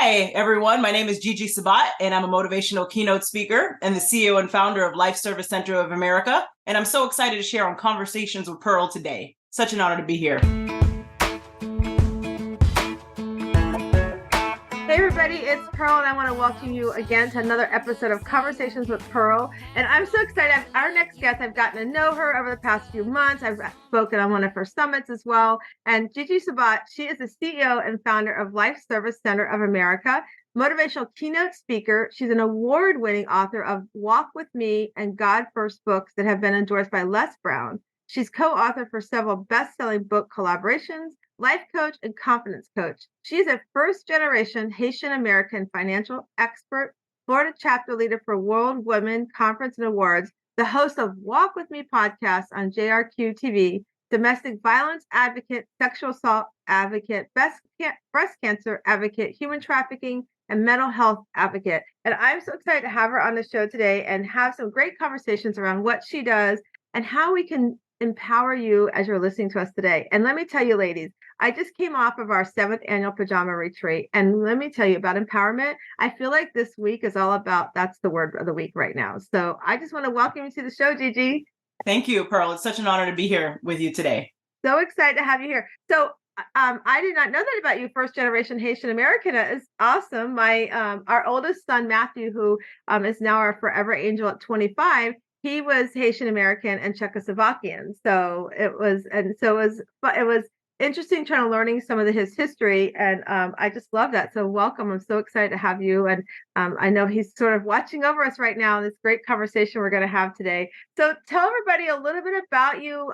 Hi, everyone. My name is Gigi Sabbat, and I'm a motivational keynote speaker and the CEO and founder of Life Service Center of America. And I'm so excited to share on Conversations with Pearl today. Such an honor to be here. Hey everybody, it's Pearl, and I want to welcome you again to another episode of Conversations with Pearl. And I'm so excited. Our next guest, I've gotten to know her over the past few months. I've spoken on one of her summits as well. And Gigi Sabbat, she is the CEO and founder of Life Service Center of America, motivational keynote speaker. She's an award-winning author of Walk With Me and God First books that have been endorsed by Les Brown. She's co-author for several best-selling book collaborations, life coach, and confidence coach. She is a first-generation Haitian American financial expert, Florida chapter leader for World Women Conference and Awards, the host of Walk With Me podcast on JRQ TV, domestic violence advocate, sexual assault advocate, breast cancer advocate, human trafficking, and mental health advocate. And I'm so excited to have her on the show today and have some great conversations around what she does and how we can empower you as you're listening to us today. And let me tell you, ladies, I just came off of our 7th annual pajama retreat. And let me tell you about empowerment. I feel like this week is all about, that's the word of the week right now. So I just want to welcome you to the show, Gigi. Thank you, Pearl. It's such an honor to be here with you today. So excited to have you here. So I did not know that about you, first generation Haitian American. It's awesome. Our oldest son, Matthew, who is now our forever angel at 25, he was Haitian American and Czechoslovakian. So it was interesting trying to learning some of his history. And I just love that. So welcome. I'm so excited to have you. And I know he's sort of watching over us right now in this great conversation we're going to have today. So tell everybody a little bit about you.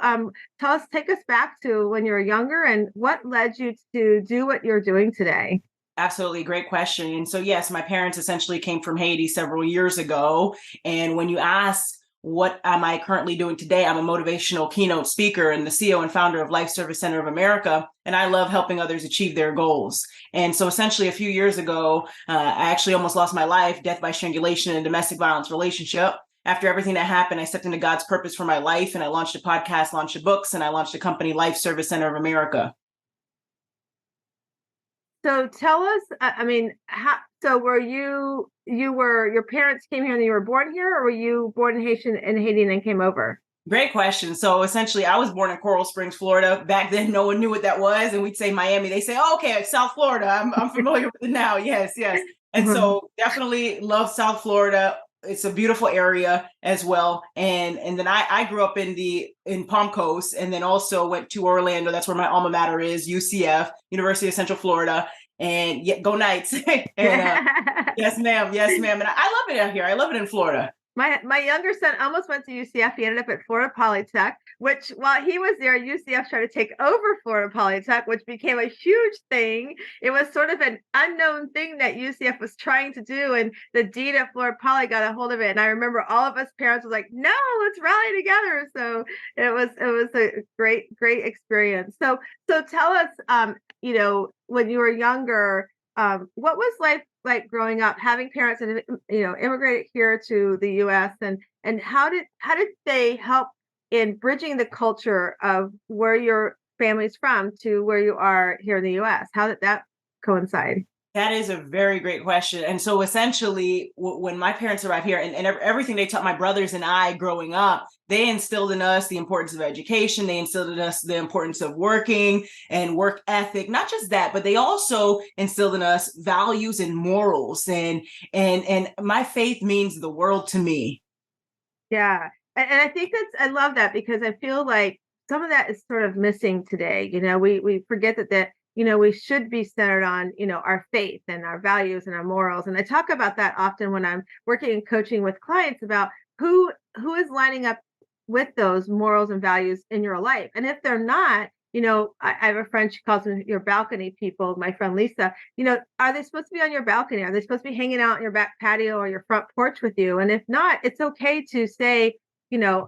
Take us back to when you were younger and what led you to do what you're doing today. Absolutely. Great question. And so, yes, my parents essentially came from Haiti several years ago. And when you ask, what am I currently doing today? I'm a motivational keynote speaker and the CEO and founder of Life Service Center of America. And I love helping others achieve their goals. And so essentially a few years ago, I actually almost lost my life, death by strangulation in a domestic violence relationship. After everything that happened, I stepped into God's purpose for my life and I launched a podcast, launched a books, and I launched a company, Life Service Center of America. So tell us, your parents came here and you were born here, or were you born in Haiti and then came over? Great question. So essentially, I was born in Coral Springs, Florida. Back then, no one knew what that was. And we'd say Miami. They say, oh, okay, it's South Florida. I'm familiar with it now. Yes. And so definitely love South Florida. It's a beautiful area as well. And then I grew up in Palm Coast and then also went to Orlando. That's where my alma mater is, UCF, University of Central Florida. And go Knights. And yes, ma'am. And I love it out here. I love it in Florida. My younger son almost went to UCF. He ended up at Florida Polytech, which while he was there, UCF tried to take over Florida Polytech, which became a huge thing. It was sort of an unknown thing that UCF was trying to do. And the dean at Florida Poly got a hold of it. And I remember all of us parents was like, no, let's rally together. So it was a great experience. So tell us, when you were younger, what was life like growing up, having parents that immigrated here to the U.S. and how did they help in bridging the culture of where your family's from to where you are here in the U.S.? How did that coincide? That is a very great question. And so essentially, when my parents arrived here and everything they taught my brothers and I growing up, they instilled in us the importance of education. They instilled in us the importance of working and work ethic. Not just that, but they also instilled in us values and morals. And my faith means the world to me. Yeah. And I think I love that because I feel like some of that is sort of missing today. We forget that we should be centered on, our faith and our values and our morals. And I talk about that often when I'm working and coaching with clients about who is lining up with those morals and values in your life. And if they're not, I have a friend, she calls them your balcony people, my friend Lisa, are they supposed to be on your balcony? Are they supposed to be hanging out on your back patio or your front porch with you? And if not, it's okay to say, you're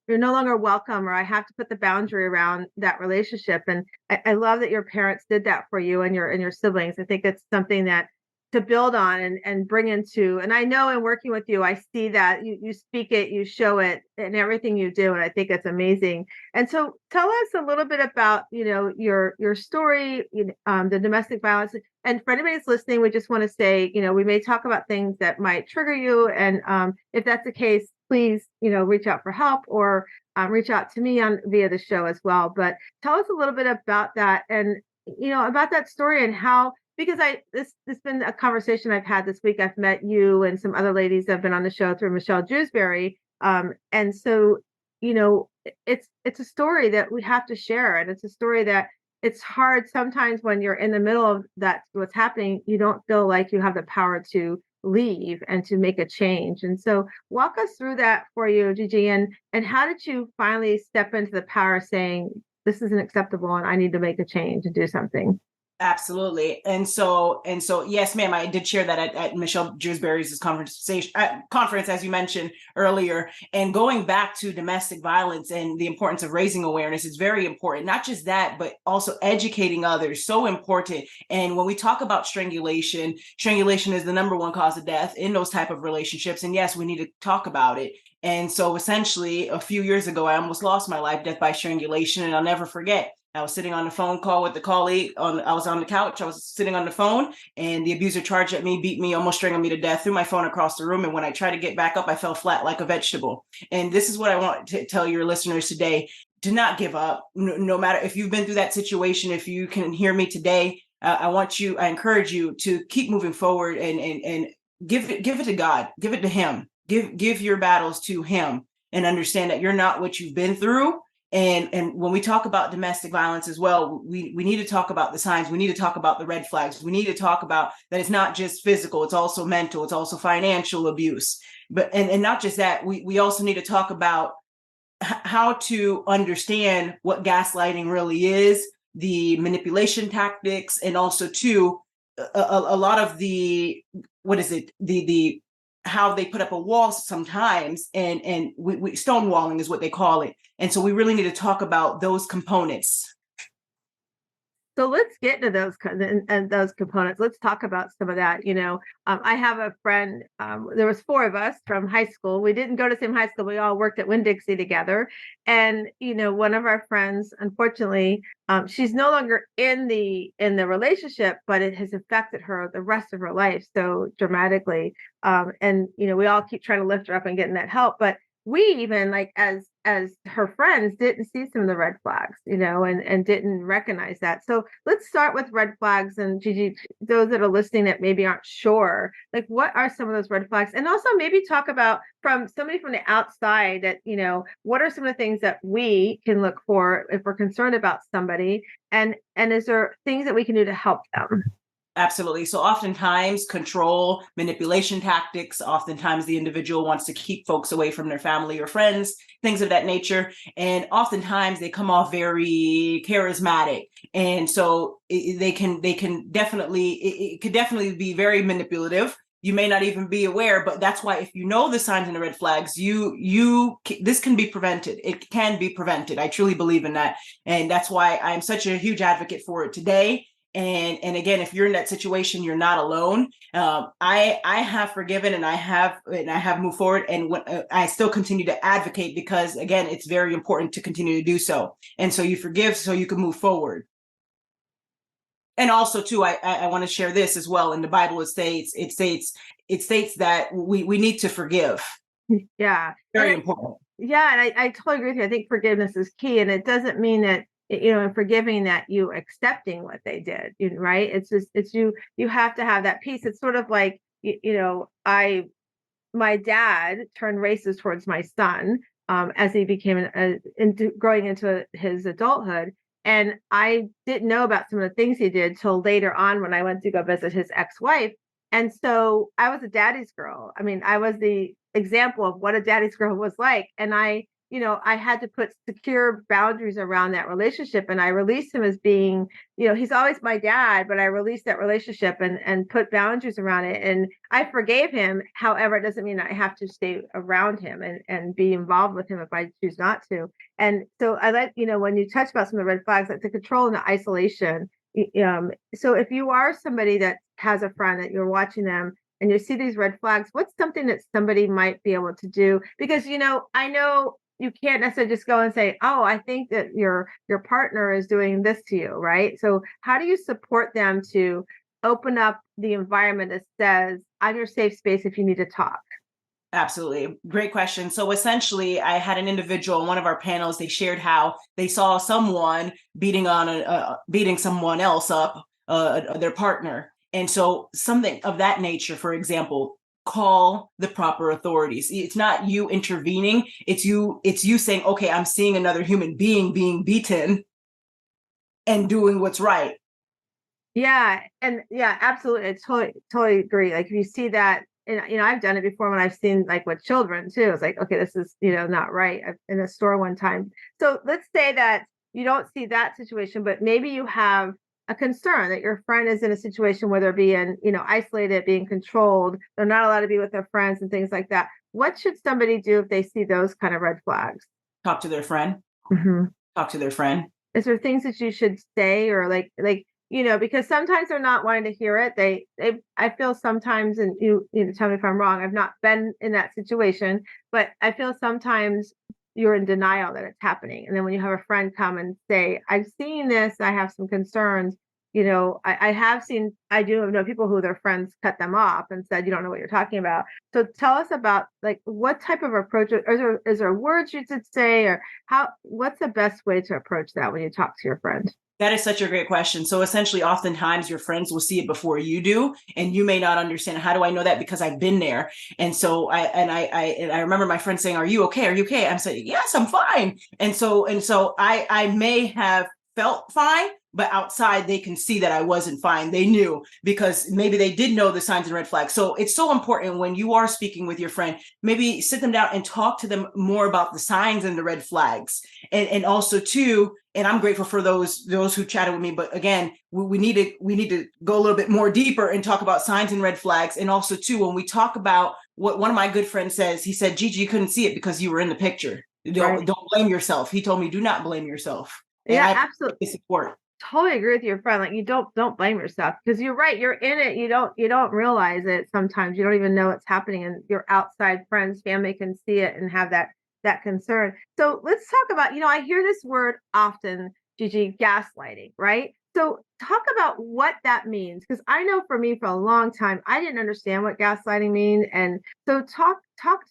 no longer welcome, or I have to put the boundary around that relationship. And I love that your parents did that for you and your siblings. I think it's something that to build on and bring into. And I know in working with you, I see that you speak it, you show it in everything you do. And I think it's amazing. And so tell us a little bit about, your story, the domestic violence. And for anybody that's listening, we just want to say, we may talk about things that might trigger you. And if that's the case, please, reach out for help or reach out to me via the show as well. But tell us a little bit about that and, about that story and how, because this has been a conversation I've had this week. I've met you and some other ladies that have been on the show through Michelle Jewsbury. And so, it's a story that we have to share. And it's a story that it's hard sometimes when you're in the middle of that, what's happening, you don't feel like you have the power to leave and to make a change. And so walk us through that for you, Gigi, and how did you finally step into the power saying, this isn't acceptable and I need to make a change and do something? Absolutely. And so, yes, ma'am, I did share that at Michelle Jewsbury's conference, as you mentioned earlier. And going back to domestic violence and the importance of raising awareness is very important. Not just that, but also educating others. So important. And when we talk about strangulation is the number one cause of death in those type of relationships. And yes, we need to talk about it. And so essentially, a few years ago, I almost lost my life, death by strangulation. And I'll never forget. I was sitting on the phone call with the colleague. I was on the couch. I was sitting on the phone, and the abuser charged at me, beat me, almost strangled me to death, threw my phone across the room. And when I tried to get back up, I fell flat like a vegetable. And this is what I want to tell your listeners today: do not give up. No matter if you've been through that situation, if you can hear me today, I encourage you to keep moving forward and give it to God, give it to Him, give your battles to Him, and understand that you're not what you've been through. And when we talk about domestic violence as well, we need to talk about the signs. We need to talk about the red flags. We need to talk about that it's not just physical, it's also mental, it's also financial abuse. But and not just that, we also need to talk about how to understand what gaslighting really is, the manipulation tactics, and also too a lot of the how they put up a wall sometimes, and we stonewalling is what they call it. And so we really need to talk about those components. So let's get into those components. Let's talk about some of that. I have a friend. There was 4 of us from high school. We didn't go to the same high school. We all worked at Winn-Dixie together. And one of our friends, unfortunately, she's no longer in the relationship, but it has affected her the rest of her life so dramatically. And we all keep trying to lift her up and getting that help, but we even, like, as her friends, didn't see some of the red flags, and didn't recognize that. So let's start with red flags. And Gigi, those that are listening that maybe aren't sure, like, what are some of those red flags? And also maybe talk about from somebody from the outside that, what are some of the things that we can look for if we're concerned about somebody? And is there things that we can do to help them? Absolutely. So oftentimes control, manipulation tactics, oftentimes the individual wants to keep folks away from their family or friends, things of that nature. And oftentimes they come off very charismatic. And so it could definitely be very manipulative. You may not even be aware, but that's why if you know the signs and the red flags, this can be prevented. It can be prevented. I truly believe in that. And that's why I'm such a huge advocate for it today. And again, if you're in that situation, you're not alone. I have forgiven and I have moved forward, and I still continue to advocate because, again, it's very important to continue to do so. And so you forgive so you can move forward. And also too, I want to share this as well. In the Bible, it states that we need to forgive. Yeah, very important. Yeah, and I totally agree with you. I think forgiveness is key, and it doesn't mean that in forgiving that you accepting what they did, right? It's you have to have that peace. It's sort of like, my dad turned racist towards my son as he became growing into his adulthood. And I didn't know about some of the things he did till later on when I went to go visit his ex-wife. And so I was a daddy's girl. I mean, I was the example of what a daddy's girl was like. And I had to put secure boundaries around that relationship. And I released him as being, he's always my dad, but I released that relationship and put boundaries around it. And I forgave him. However, it doesn't mean I have to stay around him and be involved with him if I choose not to. And so I when you touch about some of the red flags, like the control and the isolation, So if you are somebody that has a friend that you're watching them and you see these red flags, what's something that somebody might be able to do? Because, I know you can't necessarily just go and say, oh, I think that your partner is doing this to you, right? So how do you support them to open up the environment that says, I'm your safe space if you need to talk? Absolutely. Great question. So essentially, I had an individual in one of our panels. They shared how they saw someone beating someone else up, their partner. And so something of that nature, for example, call the proper authorities. It's not you intervening. It's you saying, okay, I'm seeing another human being beaten and doing what's right. Yeah, and yeah, absolutely. I totally agree. Like if you see that, and I've done it before when I've seen like with children too. It's like, okay, this is not right. In a store one time. So let's say that you don't see that situation, but maybe you have a concern that your friend is in a situation where they're being isolated, being controlled. They're not allowed to be with their friends and things like that. What should somebody do if they see those kind of red flags? Talk to their friend. Mm-hmm. Talk to their friend. Is there things that you should say or because sometimes they're not wanting to hear it. I feel sometimes, and tell me if I'm wrong. I've not been in that situation, but I feel sometimes you're in denial that it's happening. And then when you have a friend come and say, I've seen this, I have some concerns, I do know people who their friends cut them off and said, you don't know what you're talking about. So tell us about like what type of approach, is there words you should say, or what's the best way to approach that when you talk to your friend? That is such a great question. So essentially, oftentimes your friends will see it before you do, and you may not understand. How do I know that? Because I've been there. And so I remember my friend saying, "Are you okay? Are you okay?" I'm saying, "Yes, I'm fine." And so I may have felt fine, but outside they can see that I wasn't fine. They knew because maybe they did know the signs and red flags. So it's so important when you are speaking with your friend, maybe sit them down and talk to them more about the signs and the red flags, and also too. And I'm grateful for those who chatted with me. But again, we need to go a little bit more deeper and talk about signs and red flags. And also too, when we talk about what one of my good friends says, he said, Gigi, you couldn't see it because you were in the picture. Right. Don't blame yourself. He told me, do not blame yourself. And Yeah, I absolutely. support. Totally agree with your friend. Like you don't blame yourself because you're right. You're in it. You don't realize it sometimes. You don't even know what's happening, and your outside friends, family can see it and have that concern. So let's talk about. I hear this word often, Gigi, gaslighting, right? So talk about what that means because I know for me for a long time I didn't understand what gaslighting means, and so talk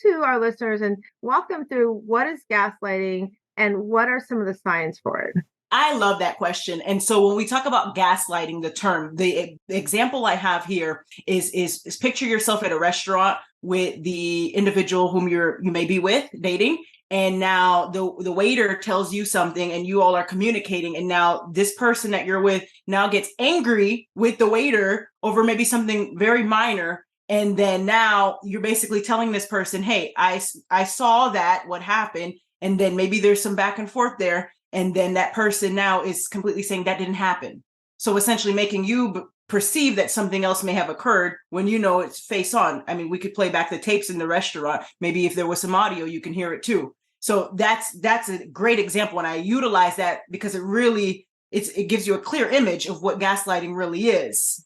to our listeners and walk them through what is gaslighting and what are some of the signs for it. I love that question. And so when we talk about gaslighting, the term, the example I have here is picture yourself at a restaurant with the individual whom you may be with dating. And now the waiter tells you something and you all are communicating. And now this person that you're with now gets angry with the waiter over maybe something very minor. And then now you're basically telling this person, hey, I saw that, what happened. And then maybe there's some back and forth there. And then that person now is completely saying that didn't happen. So essentially making you perceive that something else may have occurred when it's face on. I mean, we could play back the tapes in the restaurant. Maybe if there was some audio, you can hear it too. So that's a great example. And I utilize that because it gives you a clear image of what gaslighting really is.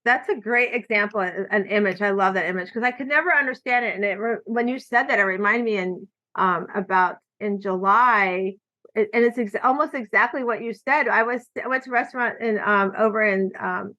That's a great example, an image. I love that image because I could never understand it. And when you said that, it reminded me about in July, and it's almost exactly what you said. I went to a restaurant in over in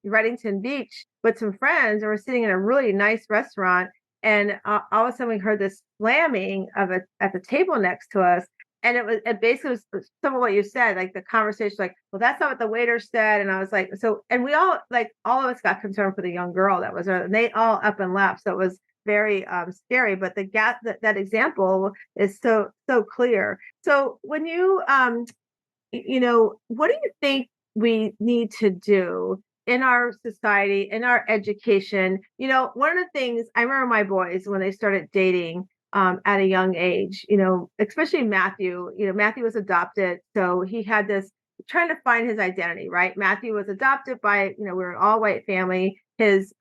Reddington Beach with some friends, and we're sitting in a really nice restaurant, and all of a sudden we heard this slamming of it at the table next to us. And it basically was some of what you said, like the conversation, like, well, that's not what the waiter said. And I was like, so, and we all, like, all of us got concerned for the young girl that was there, and they all up and left. So it was very scary, but that example is so clear. So when what do you think we need to do in our society, in our education? One of the things I remember my boys when they started dating at a young age, especially Matthew. Matthew was adopted, so he had this trying to find his identity, right? Matthew was adopted by, we were an all white family. His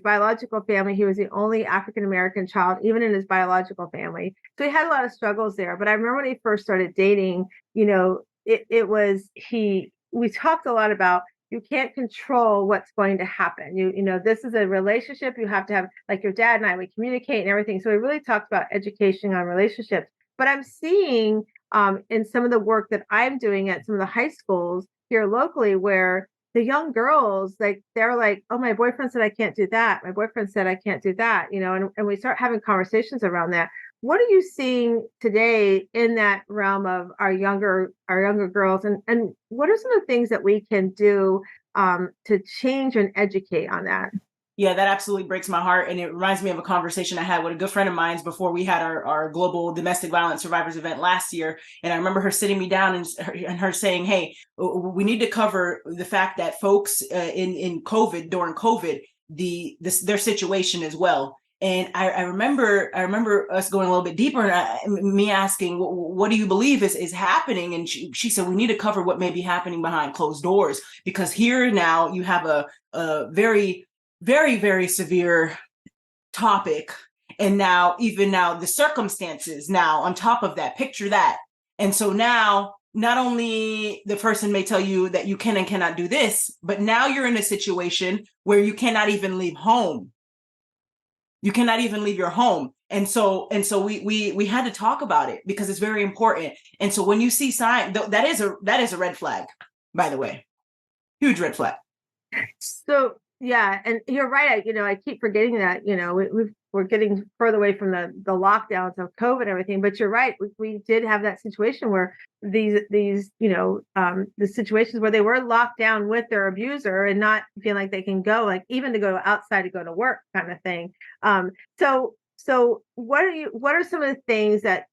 biological family, he was the only African American child, even in his biological family. So he had a lot of struggles there. But I remember when he first started dating, it was he we talked a lot about you can't control what's going to happen. This is a relationship. You have to have, like your dad and I, we communicate and everything. So we really talked about education on relationships. But I'm seeing in some of the work that I'm doing at some of the high schools here locally, where the young girls, like they're like, oh, my boyfriend said I can't do that. My boyfriend said I can't do that. And we start having conversations around that. What are you seeing today in that realm of our younger girls, and what are some of the things that we can do to change and educate on that? Yeah, that absolutely breaks my heart. And it reminds me of a conversation I had with a good friend of mine before we had our global domestic violence survivors event last year. And I remember her sitting me down and her saying, hey, we need to cover the fact that folks in COVID, during COVID, their situation as well. And I remember us going a little bit deeper, and me asking, what do you believe is happening? And she said, we need to cover what may be happening behind closed doors, because here now you have a very, very, very severe topic. And now the circumstances now on top of that, picture that. And so now not only the person may tell you that you can and cannot do this, but now you're in a situation where you cannot even leave home. You cannot even leave your home. And so we had to talk about it because it's very important. And so when you see sign, that is a red flag, by the way, huge red flag. So yeah, and you're right. I keep forgetting that. We're getting further away from the lockdowns of COVID and everything. But you're right. We did have that situation where the situations where they were locked down with their abuser and not feeling like they can go, like even to go outside to go to work, kind of thing. So what are some of the things that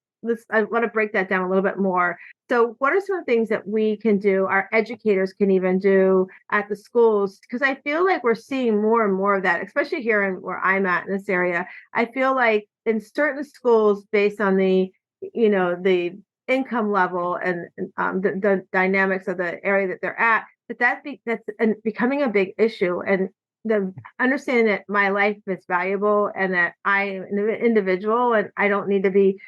I want to break that down a little bit more. So what are some of the things that we can do, our educators can even do at the schools? Because I feel like we're seeing more and more of that, especially here in where I'm at in this area. I feel like in certain schools, based on the income level and the dynamics of the area that they're at, that's becoming a big issue. And the understanding that my life is valuable and that I am an individual and I don't need to be,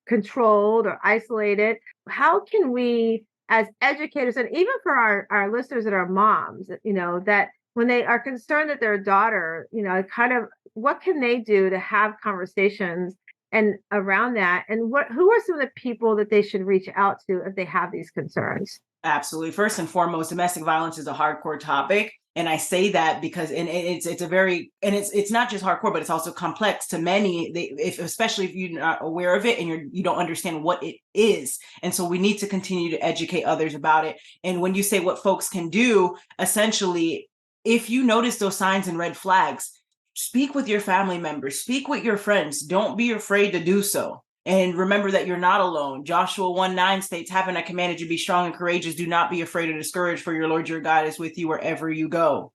controlled or isolated. How can we, as educators, and even for our listeners that are moms, that when they are concerned that their daughter, kind of what can they do to have conversations and around that? And who are some of the people that they should reach out to if they have these concerns? Absolutely. First and foremost, domestic violence is a hardcore topic. And I say that because it's not just hardcore, but it's also complex to many, especially if you're not aware of it and you don't understand what it is. And so we need to continue to educate others about it. And when you say what folks can do, essentially, if you notice those signs and red flags, speak with your family members, speak with your friends. Don't be afraid to do so. And remember that you're not alone. Joshua 1:9 states, having I commanded you, be strong and courageous. Do not be afraid or discouraged, for your Lord your God is with you wherever you go.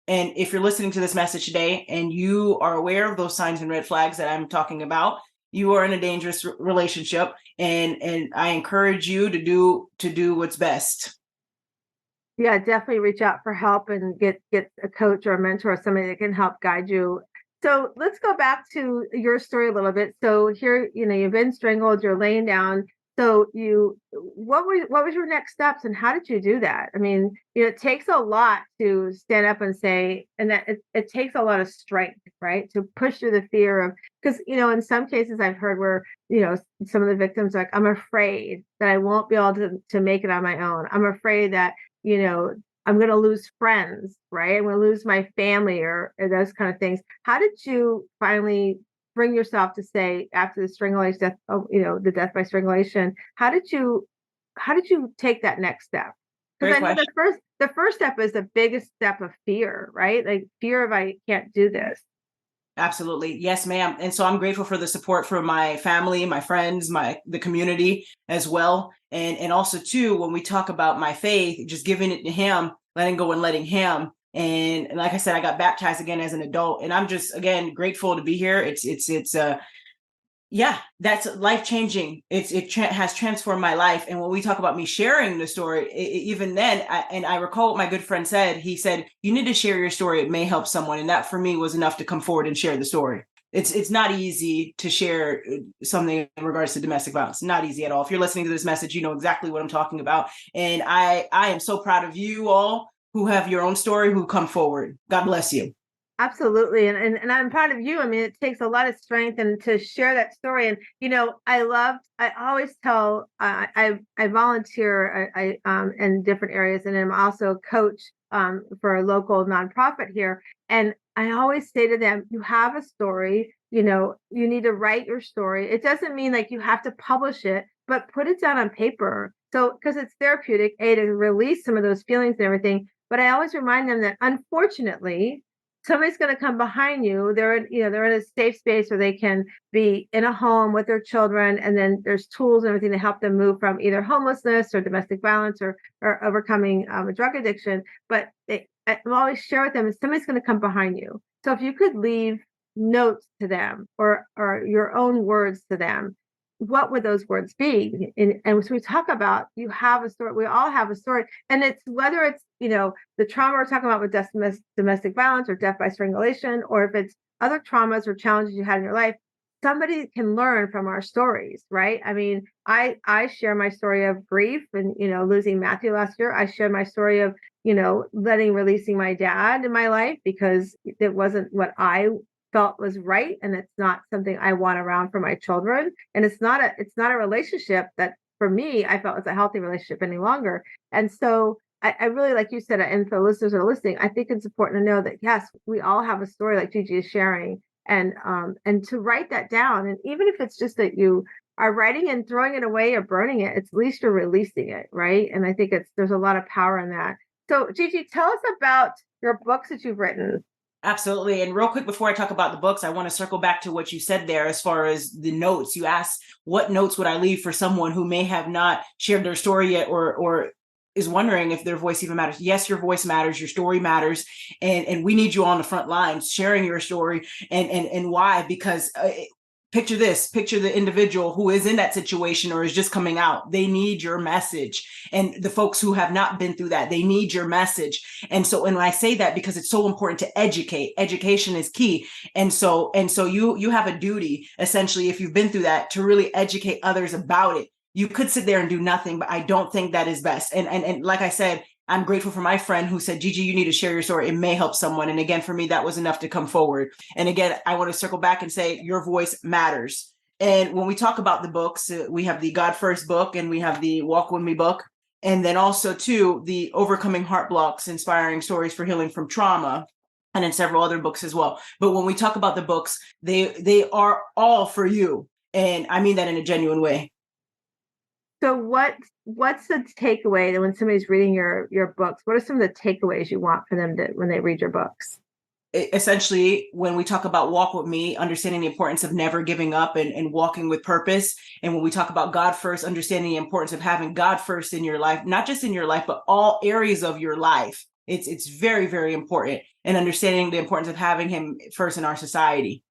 And if you're listening to this message today and you are aware of those signs and red flags that I'm talking about, you are in a dangerous relationship. And I encourage you to do what's best. Yeah, definitely reach out for help and get a coach or a mentor or somebody that can help guide you. So let's go back to your story a little bit. So here, you've been strangled, you're laying down. So what was your next steps and how did you do that? I mean, it takes a lot to stand up and say, and that it takes a lot of strength, right? To push through the fear of, because, in some cases I've heard where, some of the victims are like, I'm afraid that I won't be able to make it on my own. I'm afraid that, I'm going to lose friends, right? I'm going to lose my family or those kind of things. How did you finally bring yourself to say, after the strangulation death, the death by strangulation, how did you take that next step? Because I know the first step is the biggest step of fear, right? Like fear of I can't do this. Absolutely. Yes, ma'am. And so I'm grateful for the support from my family, my friends, the community as well. And also too, when we talk about my faith, just giving it to him, letting go and letting him. And like I said, I got baptized again as an adult, and I'm just, again, grateful to be here. That's life-changing. It has transformed my life. And when we talk about me sharing the story, even then, I recall what my good friend said. He said, you need to share your story. It may help someone. And that for me was enough to come forward and share the story. It's not easy to share something in regards to domestic violence. Not easy at all. If you're listening to this message, you know exactly what I'm talking about. And I am so proud of you all who have your own story, who come forward. God bless you. Absolutely. And I'm proud of you. I mean, it takes a lot of strength and to share that story. And, you know, I always tell, I volunteer in different areas, and I'm also a coach for a local nonprofit here. And I always say to them, you have a story, you know, you need to write your story. It doesn't mean like you have to publish it, but put it down on paper. So, because it's therapeutic, to release some of those feelings and everything. But I always remind them that unfortunately, somebody's going to come behind you. They're in a safe space where they can be in a home with their children, and then there's tools and everything to help them move from either homelessness or domestic violence or overcoming a drug addiction. But I always share with them, somebody's going to come behind you. So if you could leave notes to them or your own words to them, what would those words be? And so we talk about, you have a story. We all have a story, and it's whether it's, you know, the trauma we're talking about with domestic violence or death by strangulation, or if it's other traumas or challenges you had in your life, somebody can learn from our stories, right? I mean, I share my story of grief and, you know, losing Matthew last year. I share my story of, you know, releasing my dad in my life because it wasn't what I felt was right, and it's not something I want around for my children, and it's not a relationship that for me I felt was a healthy relationship any longer. And so I really, like you said, and for listeners that are listening, I think it's important to know that yes, we all have a story like Gigi is sharing, and to write that down, and even if it's just that you are writing and throwing it away or burning it, at least you're releasing it, right? And I think there's a lot of power in that. So Gigi, tell us about your books that you've written. Absolutely. And real quick, before I talk about the books, I want to circle back to what you said there as far as the notes. You asked, what notes would I leave for someone who may have not shared their story yet or is wondering if their voice even matters? Yes, your voice matters. Your story matters. And we need you on the front lines sharing your story. And why? Because picture this, picture the individual who is in that situation or is just coming out. They need your message. And the folks who have not been through that, they need your message. And so, and I say that because it's so important to educate. Education is key. And so you have a duty, essentially, if you've been through that, to really educate others about it. You could sit there and do nothing, but I don't think that is best. And like I said, I'm grateful for my friend who said, Gigi, you need to share your story. It may help someone. And again, for me, that was enough to come forward. And again, I want to circle back and say your voice matters. And when we talk about the books, we have the God First book and we have the Walk With Me book. And then also, too, the Overcoming Heart Blocks, Inspiring Stories for Healing from Trauma, and then several other books as well. But when we talk about the books, they are all for you. And I mean that in a genuine way. So what's the takeaway that when somebody's reading your books, what are some of the takeaways you want for them to when they read your books? Essentially, when we talk about Walk With Me, understanding the importance of never giving up and walking with purpose. And when we talk about God first, understanding the importance of having God first in your life, not just in your life, but all areas of your life. It's very, very important. And understanding the importance of having him first in our society.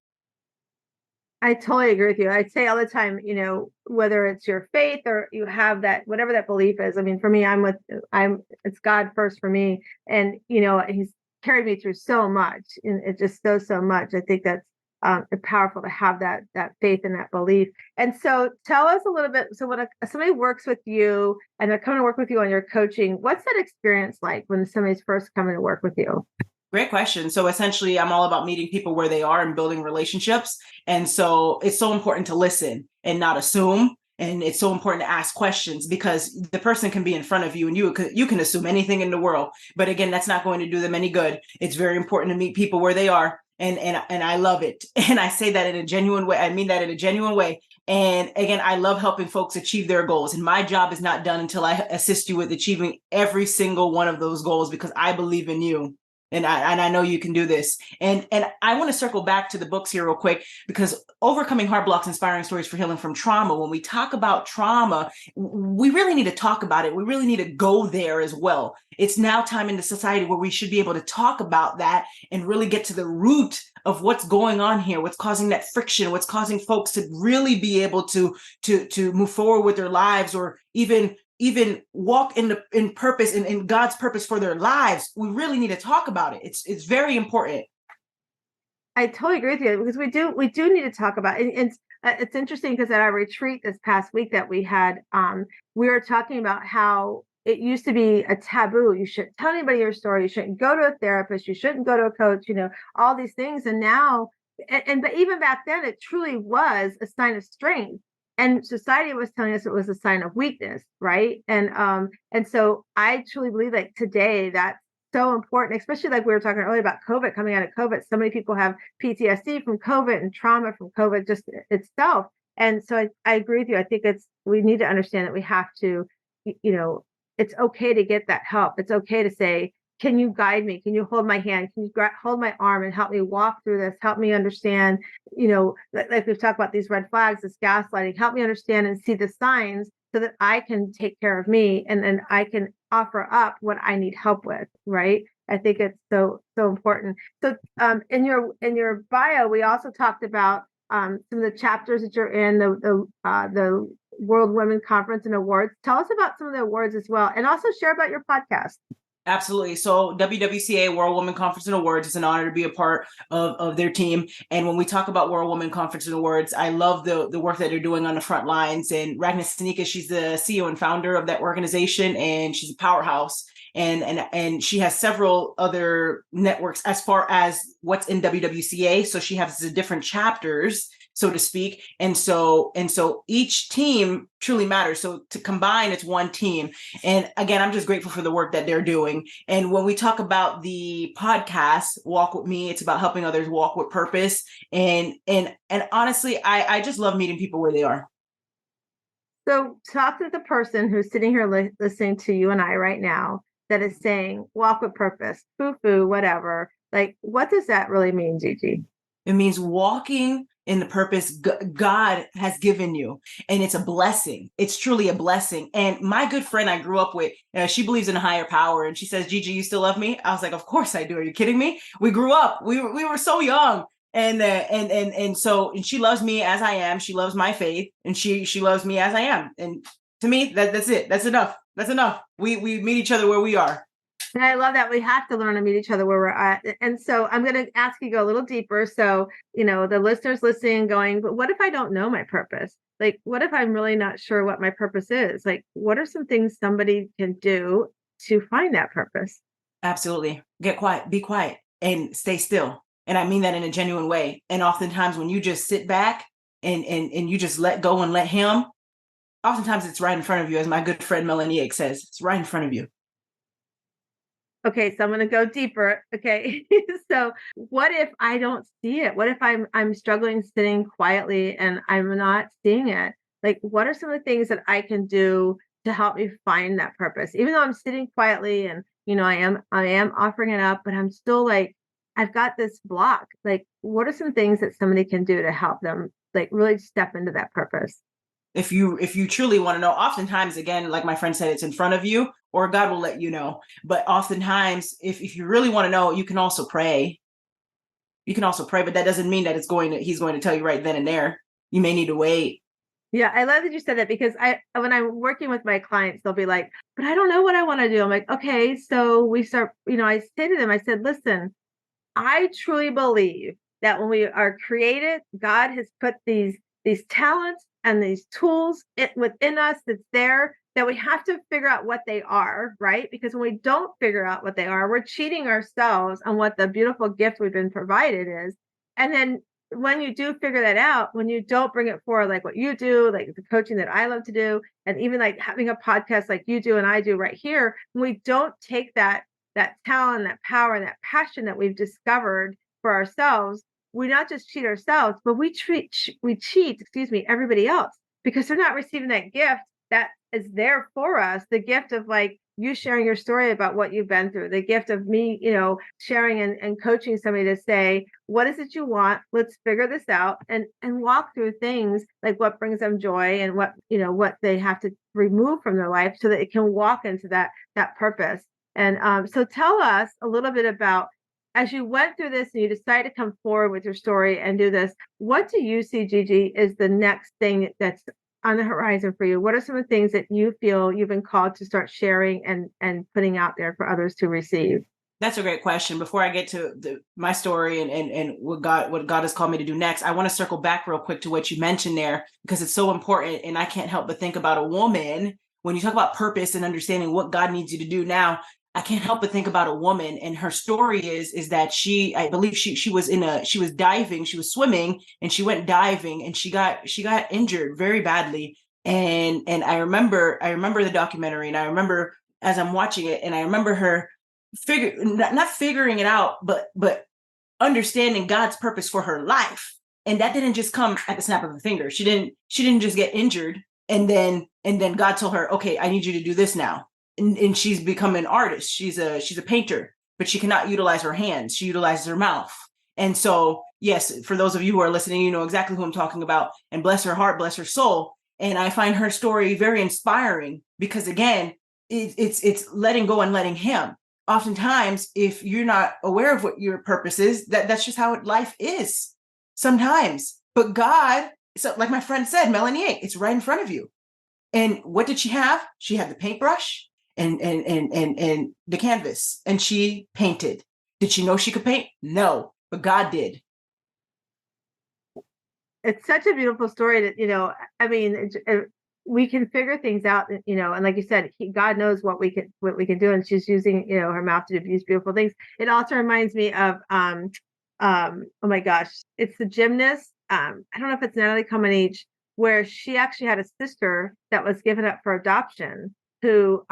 I totally agree with you. I say all the time, you know, whether it's your faith or you have that, whatever that belief is. I mean, for me, it's God first for me. And, you know, he's carried me through so much, and it just so much. I think that's powerful to have that faith and that belief. And so tell us a little bit. So when somebody works with you and they're coming to work with you on your coaching, what's that experience like when somebody's first coming to work with you? Great question. So essentially, I'm all about meeting people where they are and building relationships. And so it's so important to listen and not assume. And it's so important to ask questions because the person can be in front of you and you can assume anything in the world. But again, that's not going to do them any good. It's very important to meet people where they are. And I love it. And I say that in a genuine way. I mean that in a genuine way. And again, I love helping folks achieve their goals. And my job is not done until I assist you with achieving every single one of those goals because I believe in you. And I know you can do this. And I want to circle back to the books here real quick, because Overcoming Heart Blocks, Inspiring Stories for Healing from Trauma. When we talk about trauma, we really need to talk about it. We really need to go there as well. It's now time in the society where we should be able to talk about that and really get to the root of what's going on here, what's causing that friction, what's causing folks to really be able to move forward with their lives, or even walk in purpose and in God's purpose for their lives. We really need to talk about it. It's very important. I totally agree with you, because we do need to talk about it. And it's interesting because at our retreat this past week that we had, we were talking about how it used to be a taboo. You shouldn't tell anybody your story. You shouldn't go to a therapist. You shouldn't go to a coach, all these things. And now, but even back then, it truly was a sign of strength. And society was telling us it was a sign of weakness, right? And so I truly believe that today that's so important, especially like we were talking earlier about COVID, coming out of COVID. So many people have PTSD from COVID and trauma from COVID just itself. And so I agree with you. I think we need to understand that we have to, it's okay to get that help. It's okay to say, can you guide me? Can you hold my hand? Can you hold my arm and help me walk through this? Help me understand, like we've talked about these red flags, this gaslighting, help me understand and see the signs so that I can take care of me, and then I can offer up what I need help with, right? I think it's so important. So in your bio, we also talked about some of the chapters that you're in, the World Women Conference and Awards. Tell us about some of the awards as well, and also share about your podcast. Absolutely. So WWCA, World Women Conference and Awards, it's an honor to be a part of their team. And when we talk about World Women Conference and Awards, I love the work that they're doing on the front lines. And Ragnar Stanika, she's the CEO and founder of that organization, and she's a powerhouse. And she has several other networks as far as what's in WWCA. So she has the different chapters, so to speak. And so each team truly matters. So to combine, it's one team. And again, I'm just grateful for the work that they're doing. And when we talk about the podcast, Walk With Me, it's about helping others walk with purpose. And honestly, I just love meeting people where they are. So talk to the person who's sitting here listening to you and I right now that is saying, walk with purpose, foo-foo, whatever. Like, what does that really mean, Gigi? It means walking in the purpose God has given you. And it's a blessing. It's truly a blessing. And my good friend I grew up with, she believes in a higher power. And she says, Gigi, you still love me? I was like, of course I do. Are you kidding me? We grew up. We were so young. And so she loves me as I am. She loves my faith, and she loves me as I am. And to me, that's it. That's enough. That's enough. We meet each other where we are. And I love that we have to learn to meet each other where we're at. And so I'm going to ask you to go a little deeper. So, the listeners listening going, but what if I don't know my purpose? Like, what if I'm really not sure what my purpose is? Like, what are some things somebody can do to find that purpose? Absolutely. Get quiet, be quiet, and stay still. And I mean that in a genuine way. And oftentimes when you just sit back and you just let go and let him, oftentimes it's right in front of you. As my good friend Melanie says, it's right in front of you. Okay, so I'm going to go deeper. Okay, so what if I don't see it? What if I'm struggling sitting quietly and I'm not seeing it? Like, what are some of the things that I can do to help me find that purpose? Even though I'm sitting quietly and I am offering it up, but I'm still like, I've got this block. Like, what are some things that somebody can do to help them like really step into that purpose? If you truly want to know, oftentimes, again, like my friend said, it's in front of you, or God will let you know. But oftentimes, if you really want to know, you can also pray. You can also pray, but that doesn't mean that he's going to tell you right then and there. You may need to wait. Yeah, I love that you said that, because when I'm working with my clients, they'll be like, but I don't know what I want to do. I'm like, okay, so we start, I say to them, I said, listen, I truly believe that when we are created, God has put these talents and these tools within us that's there, that we have to figure out what they are, right? Because when we don't figure out what they are, we're cheating ourselves on what the beautiful gift we've been provided is. And then when you do figure that out, when you don't bring it forward, like what you do, like the coaching that I love to do, and even like having a podcast like you do and I do right here, when we don't take that talent, that power, and that passion that we've discovered for ourselves, we not just cheat ourselves, but we cheat, everybody else, because they're not receiving that gift that is there for us. The gift of like you sharing your story about what you've been through, the gift of me, sharing and coaching somebody to say, what is it you want? Let's figure this out and walk through things like what brings them joy and what they have to remove from their life so that it can walk into that purpose. And so tell us a little bit about, as you went through this and you decided to come forward with your story and do this, what do you see, Gigi, is the next thing that's on the horizon for you? What are some of the things that you feel you've been called to start sharing and putting out there for others to receive? That's a great question. Before I get to my story and what God has called me to do next, I want to circle back real quick to what you mentioned there, because it's so important. And I can't help but think about a woman when you talk about purpose and understanding what God needs you to do now. I can't help but think about a woman, and her story is that I believe she was she was diving, she was swimming, and she went diving, and she got injured very badly. And I remember the documentary, and I remember as I'm watching it, and I remember her not figuring it out, but understanding God's purpose for her life. And that didn't just come at the snap of a finger. She didn't just get injured and then God told her, okay, I need you to do this now. And she's become an artist. She's a painter, but she cannot utilize her hands. She utilizes her mouth. And so, yes, for those of you who are listening, you know exactly who I'm talking about. And bless her heart, bless her soul. And I find her story very inspiring because, again, it's letting go and letting him. Oftentimes, if you're not aware of what your purpose is, that's just how life is sometimes. But God, so like my friend said, Melanie, it's right in front of you. And what did she have? She had the paintbrush and the canvas, and she painted. Did she know she could paint? No, but God did. It's such a beautiful story that, I mean, we can figure things out, and like you said, God knows what we can do, and she's using, her mouth to do these beautiful things. It also reminds me of, oh my gosh, it's the gymnast. I don't know if it's Natalie Comaneci, where she actually had a sister that was given up for adoption who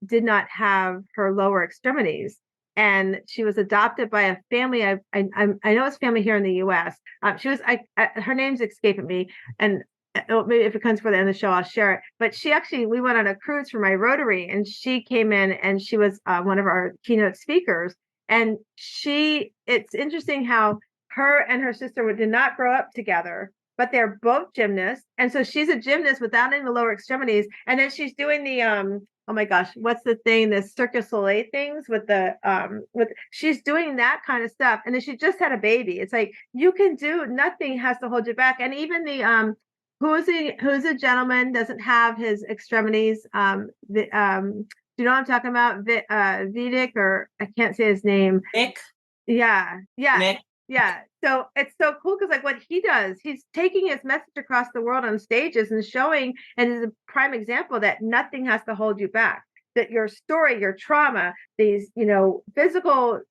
did not have her lower extremities. And she was adopted by a family. I know it's family here in the U.S. Her name's escaping me, and maybe if it comes for the end of the show, I'll share it. But we went on a cruise for my Rotary, and she came in, and she was one of our keynote speakers. And it's interesting how her and her sister did not grow up together, but they're both gymnasts. And so she's a gymnast without any lower extremities. And then she's doing the, oh my gosh, what's the thing? The Cirque du Soleil things she's doing that kind of stuff. And then she just had a baby. It's like, you can do, nothing has to hold you back. And even the, who's a gentleman doesn't have his extremities. Do you know what I'm talking about? Vidic, or I can't say his name. Nick. Yeah. Nick. Yeah. So it's so cool because like what he does, he's taking his message across the world on stages and showing, and is a prime example that nothing has to hold you back. That your story, your trauma, these, physical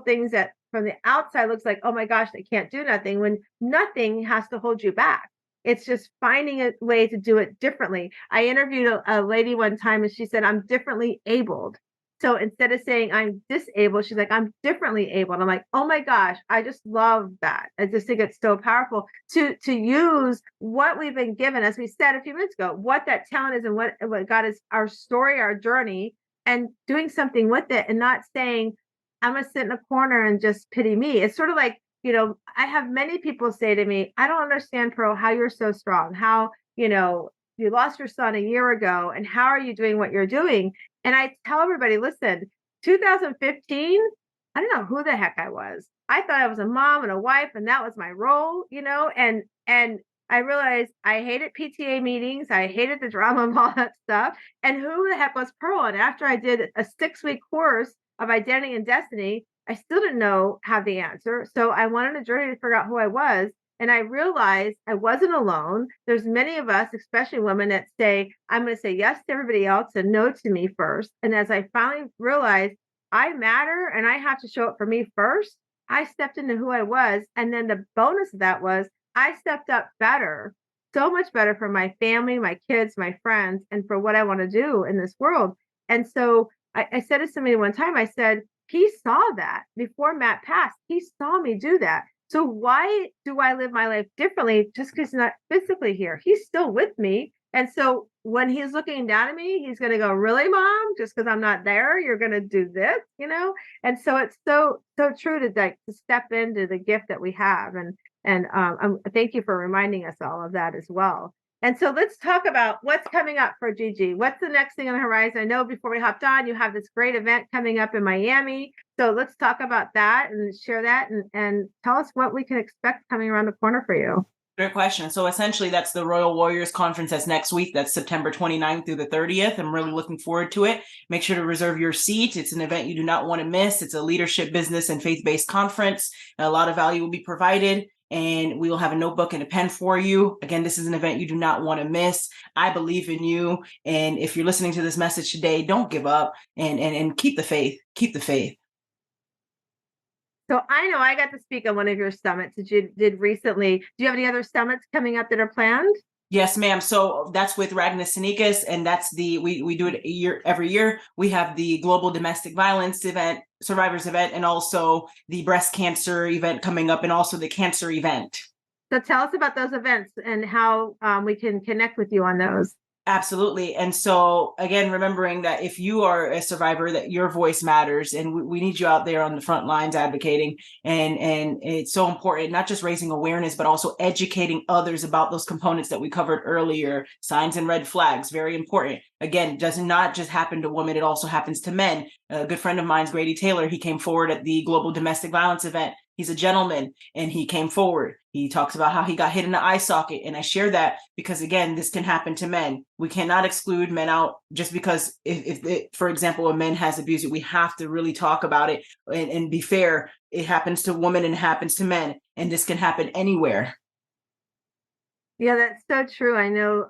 things that from the outside looks like, oh my gosh, they can't do nothing, when nothing has to hold you back. It's just finding a way to do it differently. I interviewed a lady one time, and she said, I'm differently abled. So instead of saying I'm disabled, she's like, I'm differently able. And I'm like, oh my gosh, I just love that. I just think it's so powerful to use what we've been given, as we said a few minutes ago, what that talent is and what God is, our story, our journey, and doing something with it, and not saying, I'm going to sit in a corner and just pity me. It's sort of like, I have many people say to me, I don't understand, Pearl, how you're so strong, how, you lost your son a year ago, and how are you doing what you're doing? And I tell everybody, listen, 2015, I don't know who the heck I was. I thought I was a mom and a wife, and that was my role, and I realized I hated PTA meetings. I hated the drama of all that stuff. And who the heck was Pearl? And after I did a 6-week course of identity and destiny, I still didn't have the answer. So I went on a journey to figure out who I was. And I realized I wasn't alone. There's many of us, especially women, that say, I'm going to say yes to everybody else and no to me first. And as I finally realized I matter and I have to show up for me first, I stepped into who I was. And then the bonus of that was I stepped up better, so much better for my family, my kids, my friends, and for what I want to do in this world. And so I said to somebody one time, I said, he saw that before Matt passed. He saw me do that. So why do I live my life differently just because he's not physically here? He's still with me. And so when he's looking down at me, he's going to go, really, Mom? Just because I'm not there, you're going to do this, And so it's so true to step into the gift that we have. And thank you for reminding us all of that as well. And so let's talk about what's coming up for Gigi. What's the next thing on the horizon? I know before we hopped on, you have this great event coming up in Miami. So let's talk about that and share that and tell us what we can expect coming around the corner for you. Great question. So essentially, that's the Royal Warriors Conference. That's next week. That's September 29th through the 30th. I'm really looking forward to it. Make sure to reserve your seat. It's an event you do not want to miss. It's a leadership, business, and faith-based conference. A lot of value will be provided, and we will have a notebook and a pen for you. Again, this is an event you do not want to miss. I believe in you. And if you're listening to this message today, don't give up and keep the faith. Keep the faith. So I know I got to speak on one of your summits that you did recently. Do you have any other summits coming up that are planned? Yes, ma'am. So that's with Ragnar Sinikas, and that's we do it every year. We have the Global Domestic Violence event, Survivors event, and also the breast cancer event coming up, and also the cancer event. So tell us about those events and how we can connect with you on those. Absolutely. And so again, remembering that if you are a survivor, that your voice matters, and we need you out there on the front lines advocating. And it's so important, not just raising awareness, but also educating others about those components that we covered earlier. Signs and red flags, very important. Again, it does not just happen to women, it also happens to men. A good friend of mine's, Grady Taylor, he came forward at the Global Domestic Violence event. He's a gentleman, and he came forward. He talks about how he got hit in the eye socket. And I share that because, again, this can happen to men. We cannot exclude men out just because, if for example, a man has abused it, we have to really talk about it and be fair. It happens to women and it happens to men, and this can happen anywhere. Yeah, that's so true. I know,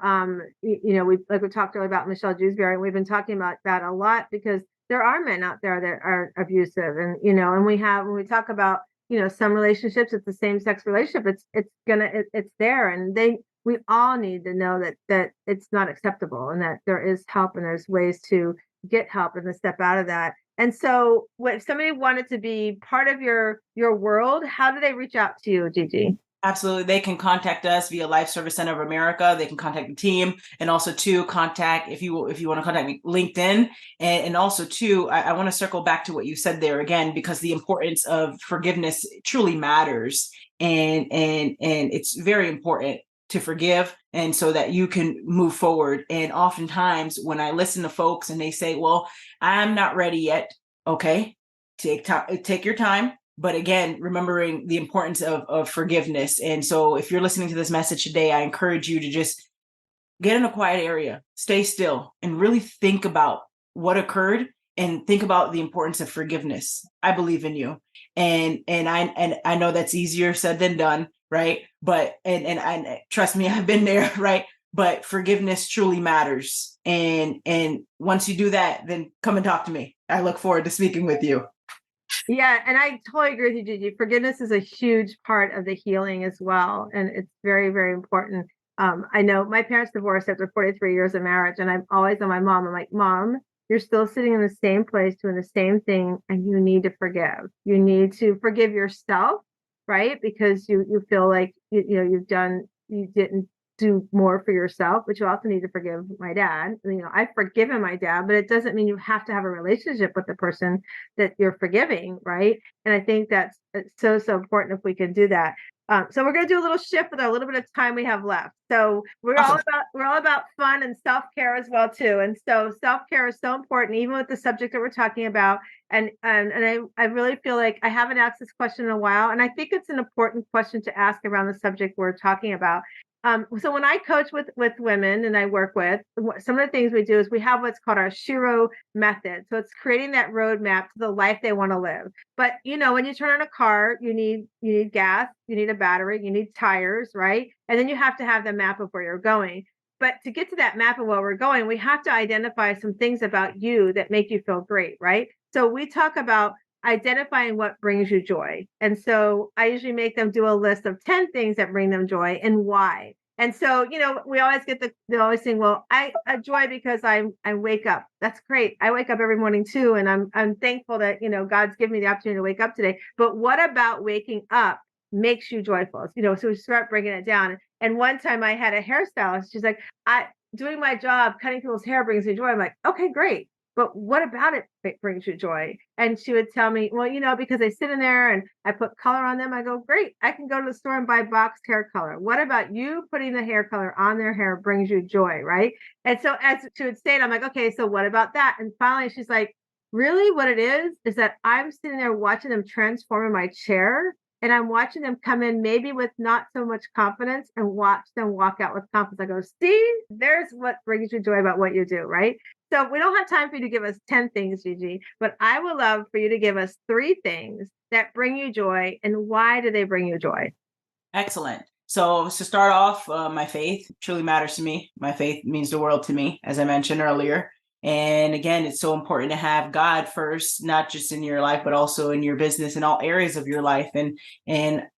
we talked earlier about Michelle Dewsbury, and we've been talking about that a lot because there are men out there that are abusive, and and when we talk about some relationships, it's the same sex relationship. It's there, and we all need to know that it's not acceptable, and that there is help, and there's ways to get help and to step out of that. And so, if somebody wanted to be part of your world, how do they reach out to you, Gigi? Absolutely. They can contact us via Life Service Center of America. They can contact the team, and also contact, if you want to contact me, LinkedIn. And also I want to circle back to what you said there again, because the importance of forgiveness truly matters. And it's very important to forgive, and so that you can move forward. And oftentimes when I listen to folks and they say, well, I'm not ready yet. Okay. Take your time. But again, remembering the importance of forgiveness. And so if you're listening to this message today, I encourage you to just get in a quiet area, stay still, and really think about what occurred, and think about the importance of forgiveness. I believe in you. And I know that's easier said than done, right? But and trust me, I've been there, right? But forgiveness truly matters. And once you do that, then come and talk to me. I look forward to speaking with you. Yeah, and I totally agree with you, Gigi. Forgiveness is a huge part of the healing as well, and it's very, very important. I know my parents divorced after 43 years of marriage, and I'm always on my mom. I'm like, Mom, you're still sitting in the same place doing the same thing, and you need to forgive. You need to forgive yourself, right? Because you feel like you didn't do more for yourself, but you also need to forgive my dad. I've forgiven my dad, but it doesn't mean you have to have a relationship with the person that you're forgiving, right? And I think that's so important if we can do that. So we're going to do a little shift with a little bit of time we have left. So Awesome. we're all about fun and self-care as well too. And so self-care is so important, even with the subject that we're talking about. And I really feel like I haven't asked this question in a while, and I think it's an important question to ask around the subject we're talking about. So when I coach with women and I work with, some of the things we do is we have what's called our Shiro method. So it's creating that roadmap to the life they want to live. But when you turn on a car, you need gas, you need a battery, you need tires, right? And then you have to have the map of where you're going. But to get to that map of where we're going, we have to identify some things about you that make you feel great, right? So we talk about identifying what brings you joy. And so I usually make them do a list of 10 things that bring them joy and why. And so, we always get they always saying, well, I joy because I wake up. That's great. I wake up every morning too. And I'm thankful that, God's given me the opportunity to wake up today. But what about waking up makes you joyful? So we start breaking it down. And one time I had a hairstylist. She's like, doing my job, cutting people's hair brings me joy. I'm like, okay, great. But what about it brings you joy? And she would tell me, well, because I sit in there and I put color on them. I go, great. I can go to the store and buy boxed hair color. What about you putting the hair color on their hair brings you joy, right? And so as she would say it, I'm like, okay, so what about that? And finally, she's like, really what it is that I'm sitting there watching them transform in my chair. and I'm watching them come in maybe with not so much confidence and watch them walk out with confidence. I go, see, there's what brings you joy about what you do, right? So we don't have time for you to give us 10 things, Gigi, but I would love for you to give us 3 things that bring you joy, and why do they bring you joy? Excellent. So to start off, my faith truly matters to me. My faith means the world to me, as I mentioned earlier. And again, it's so important to have God first, not just in your life, but also in your business and all areas of your life. And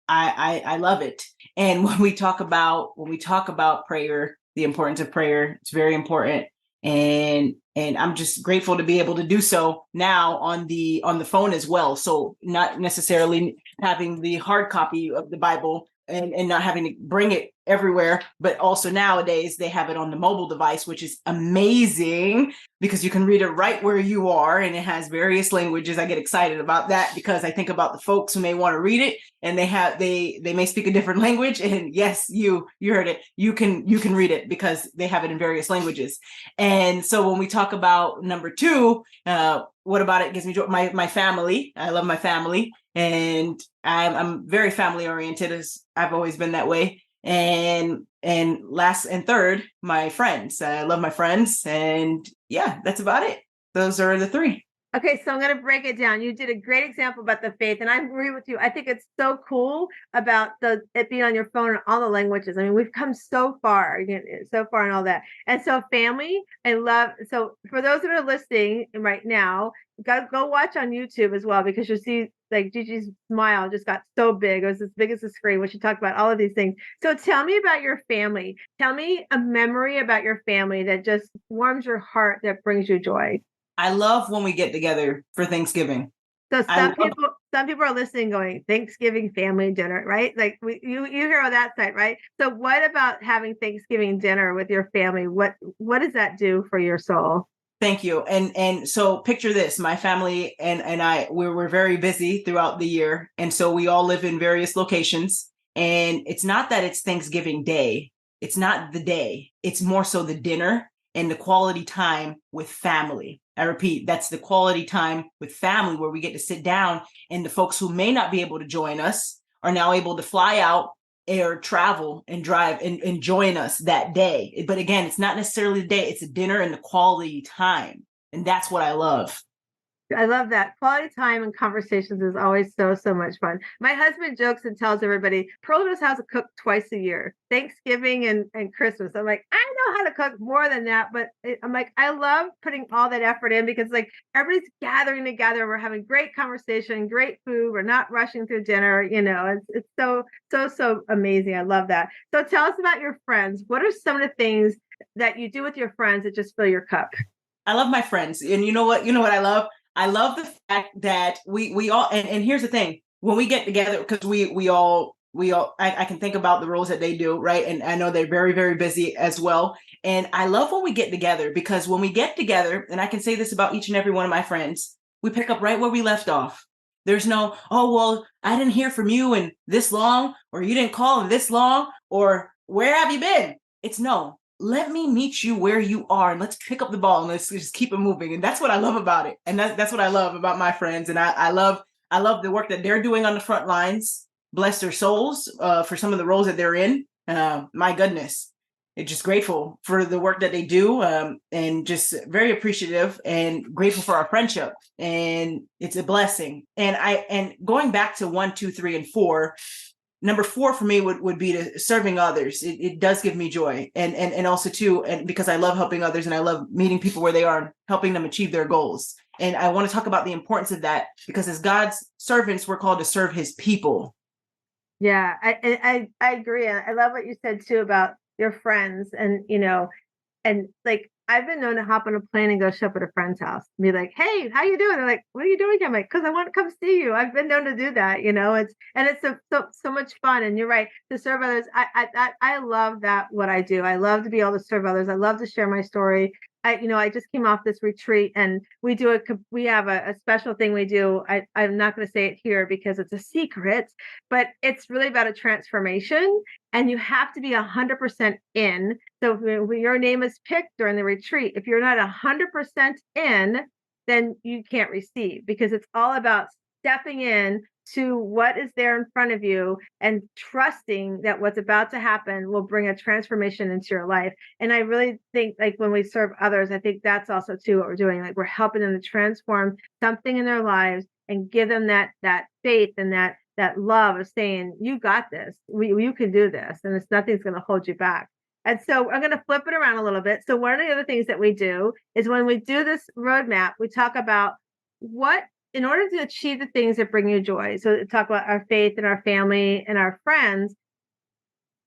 I love it. And when we talk about prayer, the importance of prayer, it's very important. And I'm just grateful to be able to do so now on the phone as well. So not necessarily having the hard copy of the Bible and not having to bring it everywhere, but also nowadays they have it on the mobile device, which is amazing because you can read it right where you are, and it has various languages. I get excited about that because I think about the folks who may want to read it, and they may speak a different language, and yes, you heard it, you can read it because they have it in various languages. And so when we talk about number 2, what about it gives me joy? My family. I love my family, and I'm very family oriented, as I've always been that way. And last and third, my friends. I love my friends, and yeah, that's about it. Those are the 3. Okay, so I'm going to break it down. You did a great example about the faith, and I agree with you. I think it's so cool about it being on your phone in all the languages. I mean, we've come so far, so far and all that. And so family and love. So for those that are listening right now, go watch on YouTube as well, because you'll see like Gigi's smile just got so big. It was as big as the screen when she talked about all of these things. So tell me about your family. Tell me a memory about your family that just warms your heart, that brings you joy. I love when we get together for Thanksgiving. So some people are listening going, Thanksgiving family dinner, right? Like you hear on that side, right? So what about having Thanksgiving dinner with your family? What does that do for your soul? Thank you. And so picture this, my family and I, we're very busy throughout the year. And so we all live in various locations. And it's not that it's Thanksgiving Day. It's not the day. It's more so the dinner and the quality time with family. I repeat, that's the quality time with family where we get to sit down, and the folks who may not be able to join us are now able to fly out or travel and drive and join us that day. But again, it's not necessarily the day, it's a dinner and the quality time. And that's what I love. I love that. Quality time and conversations is always so much fun. My husband jokes and tells everybody, Pearl knows how to cook twice a year, Thanksgiving and Christmas. I'm like, I know how to cook more than that, but I'm like, I love putting all that effort in because like everybody's gathering together. We're having great conversation, great food. We're not rushing through dinner. It's so amazing. I love that. So tell us about your friends. What are some of the things that you do with your friends that just fill your cup? I love my friends. And you know what I love? I love the fact that we all, and here's the thing, when we get together, because we all, I can think about the roles that they do, right? And I know they're very, very busy as well. And I love when we get together, because when we get together, and I can say this about each and every one of my friends, we pick up right where we left off. There's no, oh, well, I didn't hear from you in this long, or you didn't call in this long, or where have you been? It's no, let me meet you where you are, and let's pick up the ball and let's just keep it moving. And that's what I love about it. And that's what I love about my friends. And I love the work that they're doing on the front lines. Bless their souls for some of the roles that they're in. My goodness, it's just grateful for the work that they do, and just very appreciative and grateful for our friendship. And it's a blessing. And going back to 1, 2, 3, and 4, number 4 for me would be to serving others. It does give me joy. And also too, and because I love helping others and I love meeting people where they are and helping them achieve their goals. And I want to talk about the importance of that, because as God's servants, we're called to serve his people. Yeah, I agree. I love what you said too about your friends, and and like I've been known to hop on a plane and go show up at a friend's house and be like, "Hey, how you doing?" They're like, "What are you doing here?" I'm like, "Because I want to come see you." I've been known to do that. It's so much fun. And you're right, to serve others. I love that, what I do. I love to be able to serve others. I love to share my story. I just came off this retreat, and we have a special thing we do. I'm not going to say it here because it's a secret, but it's really about a transformation, and you have to be 100% in. So when your name is picked during the retreat, if you're not 100% in, then you can't receive, because it's all about stepping in to what is there in front of you and trusting that what's about to happen will bring a transformation into your life. And I really think like when we serve others, I think that's also too what we're doing. Like we're helping them to transform something in their lives and give them that faith and that love of saying, you got this, you can do this, and nothing's going to hold you back. And so I'm going to flip it around a little bit. So one of the other things that we do is when we do this roadmap, we talk about what, in order to achieve the things that bring you joy. So talk about our faith and our family and our friends.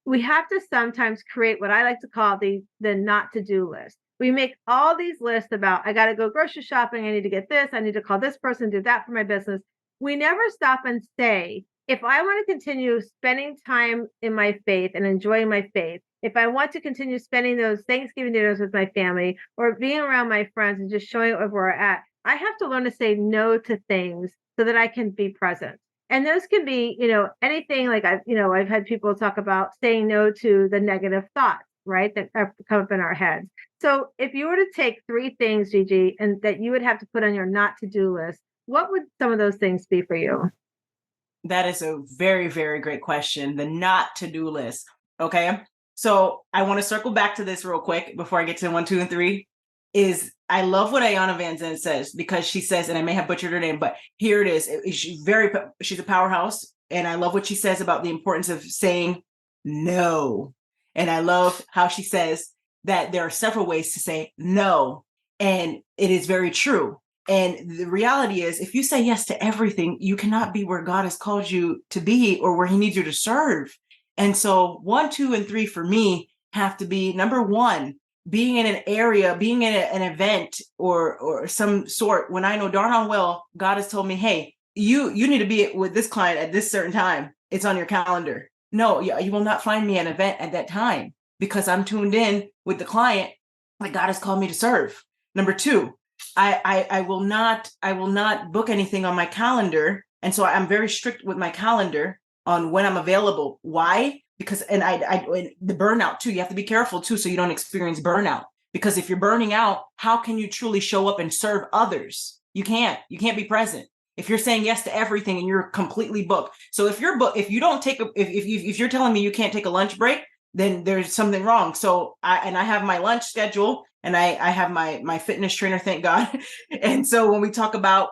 We have to sometimes create what I like to call the not to do list. We make all these lists about, I got to go grocery shopping. I need to get this. I need to call this person, do that for my business. We never stop and say, if I want to continue spending time in my faith and enjoying my faith, if I want to continue spending those Thanksgiving dinners with my family or being around my friends and just showing up where we're at, I have to learn to say no to things so that I can be present. And those can be, anything like I've had people talk about saying no to the negative thoughts, right? That come up in our heads. So if you were to take 3 things, Gigi, and that you would have to put on your not to do list, what would some of those things be for you? That is a very, very great question. The not to do list. Okay. So I want to circle back to this real quick before I get to 1, 2, and 3. Is I love what Ayanna Van Zandt says, because she says, and I may have butchered her name, but here it is. She's a powerhouse. And I love what she says about the importance of saying no. And I love how she says that there are several ways to say no. And it is very true. And the reality is, if you say yes to everything, you cannot be where God has called you to be or where he needs you to serve. And so 1, 2, and 3 for me have to be, number one, being in an area, being in an event or some sort, when I know darn on well, God has told me, hey, you need to be with this client at this certain time. It's on your calendar. No, you will not find me at an event at that time because I'm tuned in with the client that God has called me to serve. Number 2, I will not book anything on my calendar. And so I'm very strict with my calendar on when I'm available. Why? Because, and the burnout too, you have to be careful too, so you don't experience burnout. Because if you're burning out, how can you truly show up and serve others? You can't be present if you're saying yes to everything and you're completely booked. So if you don't take if you're telling me you can't take a lunch break, then there's something wrong. So I have my lunch schedule and I have my fitness trainer, thank God. And so when we talk about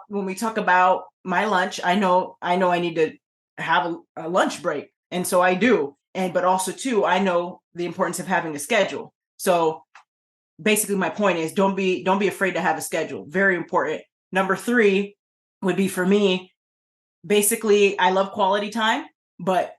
my lunch, I know I need to have a lunch break. And so I do. But also too, I know the importance of having a schedule. So basically my point is don't be afraid to have a schedule. Very important. Number 3 would be for me, basically, I love quality time, but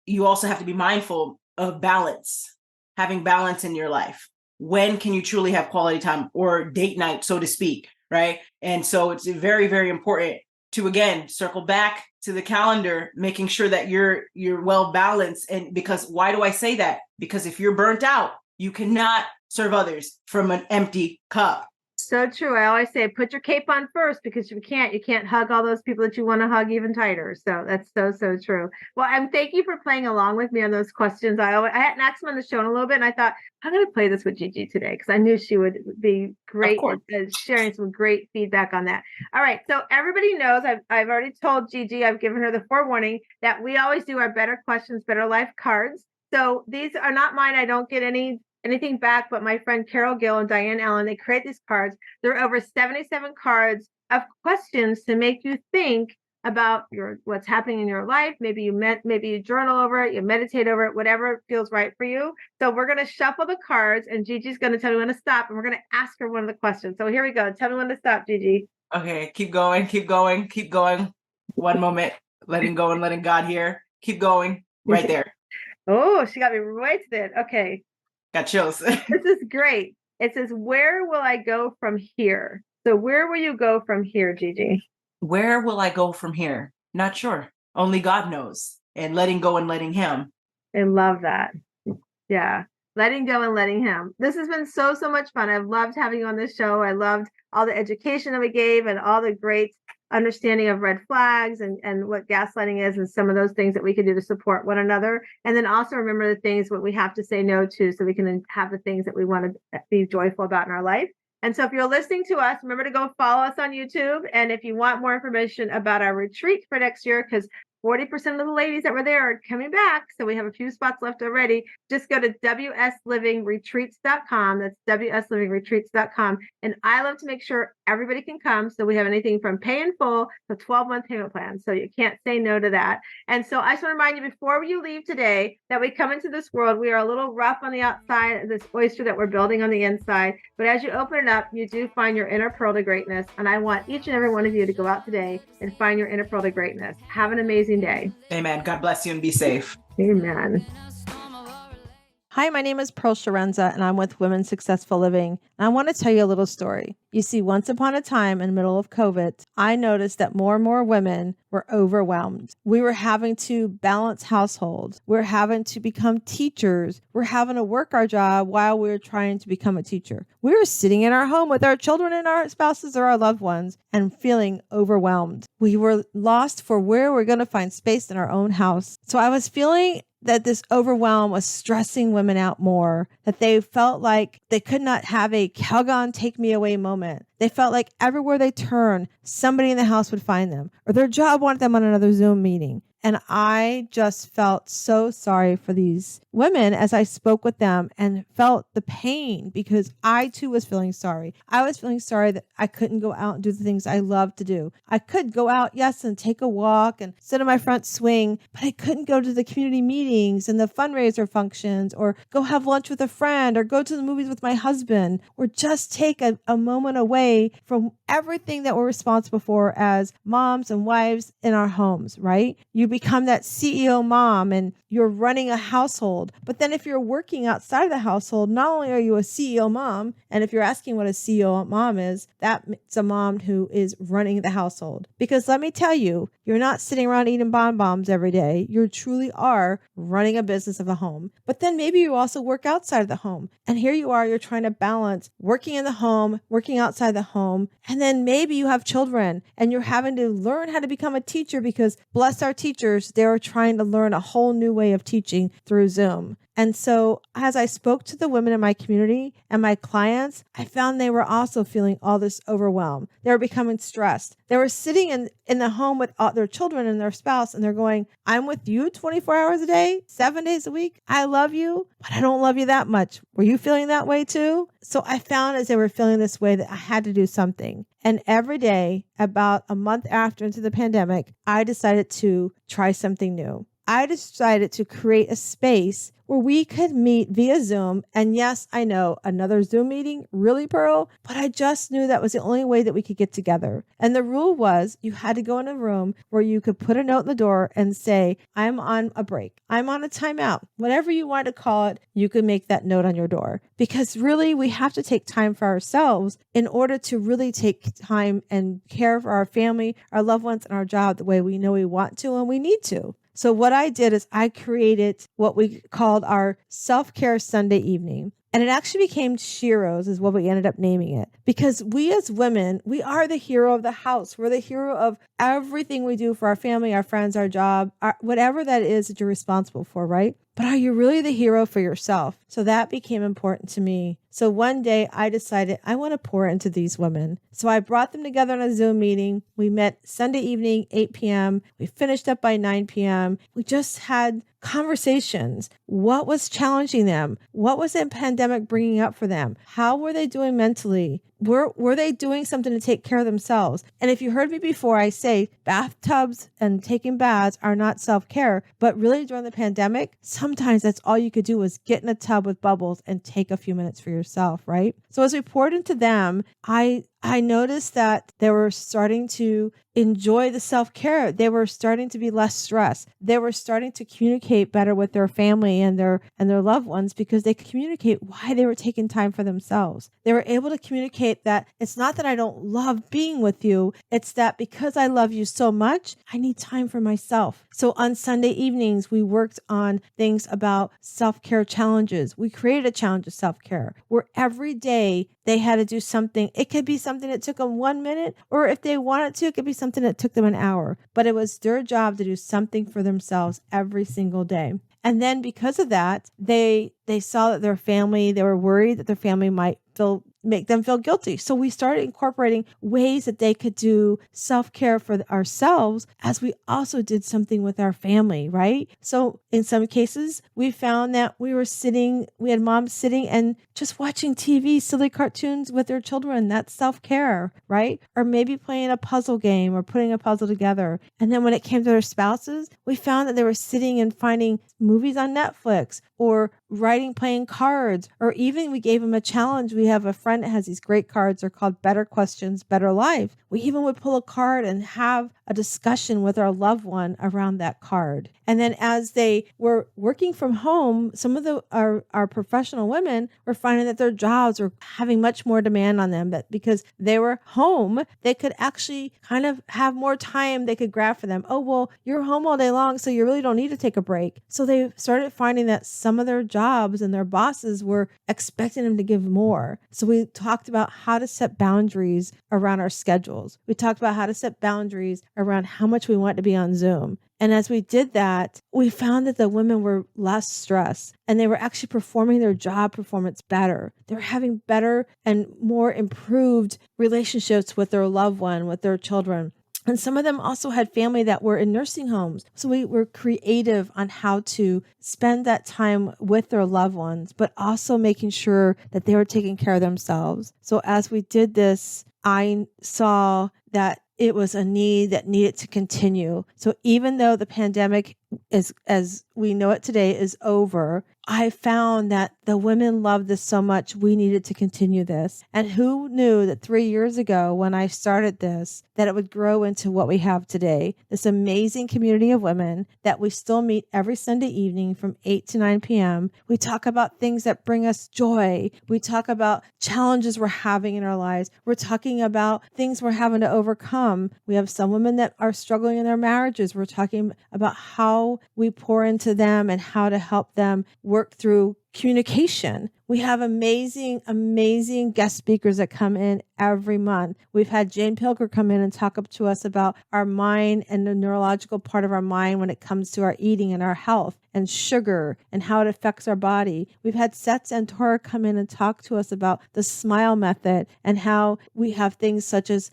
you also have to be mindful of balance, having balance in your life. When can you truly have quality time or date night, so to speak, right? And so it's very, very important to, again, circle back to the calendar, making sure that you're well balanced. And because why do I say that? Because if you're burnt out, you cannot serve others from an empty cup. So true. I always say, put your cape on first, because you can't hug all those people that you want to hug even tighter. So that's so true. Well, thank you for playing along with me on those questions. I hadn't asked them on the show in a little bit, and I thought I'm going to play this with Gigi today because I knew she would be great at sharing some great feedback on that. All right. So everybody knows I've already told Gigi, I've given her the forewarning that we always do our Better Questions, Better Life cards. So these are not mine. I don't get anything back, but my friend Carol Gill and Diane Allen, they create these cards. There are over 77 cards of questions to make you think about what's happening in your life. Maybe you journal over it, you meditate over it, whatever feels right for you. So we're going to shuffle the cards, and Gigi's going to tell me when to stop, and we're going to ask her one of the questions. So here we go. Tell me when to stop, Gigi. Okay, keep going. 1 moment, letting go and letting God hear. Keep going. Right there. Oh, she got me wasted. Okay. Got chills. This is great. It says, where will I go from here? So where will you go from here, Gigi? Where will I go from here? Not sure. Only God knows. And letting go and letting him. I love that. Yeah. Letting go and letting him. This has been so much fun. I've loved having you on this show. I loved all the education that we gave and all the great understanding of red flags and what gaslighting is and some of those things that we can do to support one another. And then also remember the things what we have to say no to so we can have the things that we want to be joyful about in our life. And so if you're listening to us, remember to go follow us on YouTube. And if you want more information about our retreat for next year, because 40% of the ladies that were there are coming back, so we have a few spots left already, just go to wslivingretreats.com. That's wslivingretreats.com. And I love to make sure everybody can come. So we have anything from pay in full to 12-month payment plan. So you can't say no to that. And so I just want to remind you before you leave today that we come into this world, we are a little rough on the outside of this oyster that we're building on the inside. But as you open it up, you do find your inner pearl to greatness. And I want each and every one of you to go out today and find your inner pearl to greatness. Have an amazing day. Amen. God bless you and be safe. Amen. Hi, my name is Pearl Sharenza, and I'm with Women Successful Living. And I want to tell you a little story. You see, once upon a time in the middle of COVID, I noticed that more and more women were overwhelmed. We were having to balance households. We're having to become teachers. We're having to work our job while we're trying to become a teacher. We were sitting in our home with our children and our spouses or our loved ones and feeling overwhelmed. We were lost for where we're going to find space in our own house. So I was feeling that this overwhelm was stressing women out more, that they felt like they could not have a Calgon take me away moment. They felt like everywhere they turned, somebody in the house would find them, or their job wanted them on another Zoom meeting. And I just felt so sorry for these women as I spoke with them and felt the pain because I too was feeling sorry. I was feeling sorry that I couldn't go out and do the things I love to do. I could go out, yes, and take a walk and sit on my front swing, but I couldn't go to the community meetings and the fundraiser functions or go have lunch with a friend or go to the movies with my husband or just take a moment away from everything that we're responsible for as moms and wives in our homes, right? You become that CEO mom and you're running a household. But then if you're working outside of the household, not only are you a CEO mom, and if you're asking what a CEO mom is, that's a mom who is running the household. Because let me tell you, you're not sitting around eating bonbons every day. You truly are running a business of the home. But then maybe you also work outside of the home. And here you are, you're trying to balance working in the home, working outside the home. And then maybe you have children and you're having to learn how to become a teacher because bless our teachers, they're trying to learn a whole new way of teaching through Zoom. And so as I spoke to the women in my community and my clients, I found they were also feeling all this overwhelm. They were becoming stressed. They were sitting in the home with all their children and their spouse, and they're going, I'm with you 24 hours a day, 7 days a week. I love you, but I don't love you that much. Were you feeling that way too? So I found as they were feeling this way that I had to do something. And every day, about a month after into the pandemic, I decided to try something new. I decided to create a space where we could meet via Zoom. And yes, I know another Zoom meeting, really, Pearl, but I just knew that was the only way that we could get together. And the rule was you had to go in a room where you could put a note in the door and say, I'm on a break. I'm on a timeout. Whatever you want to call it, you could make that note on your door. Because really, we have to take time for ourselves in order to really take time and care for our family, our loved ones, and our job the way we know we want to and we need to. So what I did is I created what we called our self-care Sunday evening. And it actually became Shiro's is what we ended up naming it. Because we as women, we are the hero of the house. We're the hero of everything we do for our family, our friends, our job, whatever that is that you're responsible for, right? But are you really the hero for yourself? So that became important to me. So one day I decided I want to pour into these women. So I brought them together on a Zoom meeting. We met Sunday evening, 8 p.m. We finished up by 9 p.m. We just had conversations. What was challenging them? What was the pandemic bringing up for them? How were they doing mentally? Were they doing something to take care of themselves? And if you heard me before, I say bathtubs and taking baths are not self-care, but really during the pandemic, sometimes that's all you could do was get in a tub with bubbles and take a few minutes for yourself, right? So as we poured into them, I noticed that they were starting to enjoy the self-care. They were starting to be less stressed. They were starting to communicate better with their family and their loved ones because they could communicate why they were taking time for themselves. They were able to communicate that it's not that I don't love being with you. It's that because I love you so much, I need time for myself. So on Sunday evenings, we worked on things about self-care challenges. We created a challenge of self-care where every day they had to do something. It could be something that took them 1 minute, or if they wanted to, it could be something that took them an hour. But it was their job to do something for themselves every single day. And then because of that, they saw that their family, they were worried that their family might feel make them feel guilty. So we started incorporating ways that they could do self-care for ourselves as we also did something with our family, right? So in some cases, we found that we had moms sitting and just watching TV, silly cartoons with their children. That's self-care, right? Or maybe playing a puzzle game or putting a puzzle together. And then when it came to their spouses, we found that they were sitting and finding movies on Netflix or playing cards, or even we gave them a challenge. We have a friend that has these great cards. They're called Better Questions, Better Life. We even would pull a card and have a discussion with our loved one around that card. And then as they were working from home, some of our professional women were finding that their jobs were having much more demand on them, but because they were home, they could actually kind of have more time they could grab for them. Oh, well, you're home all day long, so you really don't need to take a break. So they started finding that some of their jobs and their bosses were expecting them to give more. So we talked about how to set boundaries around our schedules. We talked about how to set boundaries around how much we want to be on Zoom. And as we did that, we found that the women were less stressed and they were actually performing their job performance better. They were having better and more improved relationships with their loved one, with their children. And some of them also had family that were in nursing homes. So we were creative on how to spend that time with their loved ones, but also making sure that they were taking care of themselves. So as we did this, I saw that it was a need that needed to continue. So even though the pandemic is, as we know it today, is over, I found that the women loved this so much, we needed to continue this. And who knew that 3 years ago when I started this, that it would grow into what we have today, this amazing community of women that we still meet every Sunday evening from 8 to 9 p.m. We talk about things that bring us joy. We talk about challenges we're having in our lives. We're talking about things we're having to overcome. We have some women that are struggling in their marriages. We're talking about how we pour into them and how to help them work through communication. We have amazing, amazing guest speakers that come in every month. We've had Jane Pilger come in and talk up to us about our mind and the neurological part of our mind when it comes to our eating and our health and sugar and how it affects our body. We've had Seth Santora come in and talk to us about the smile method and how we have things such as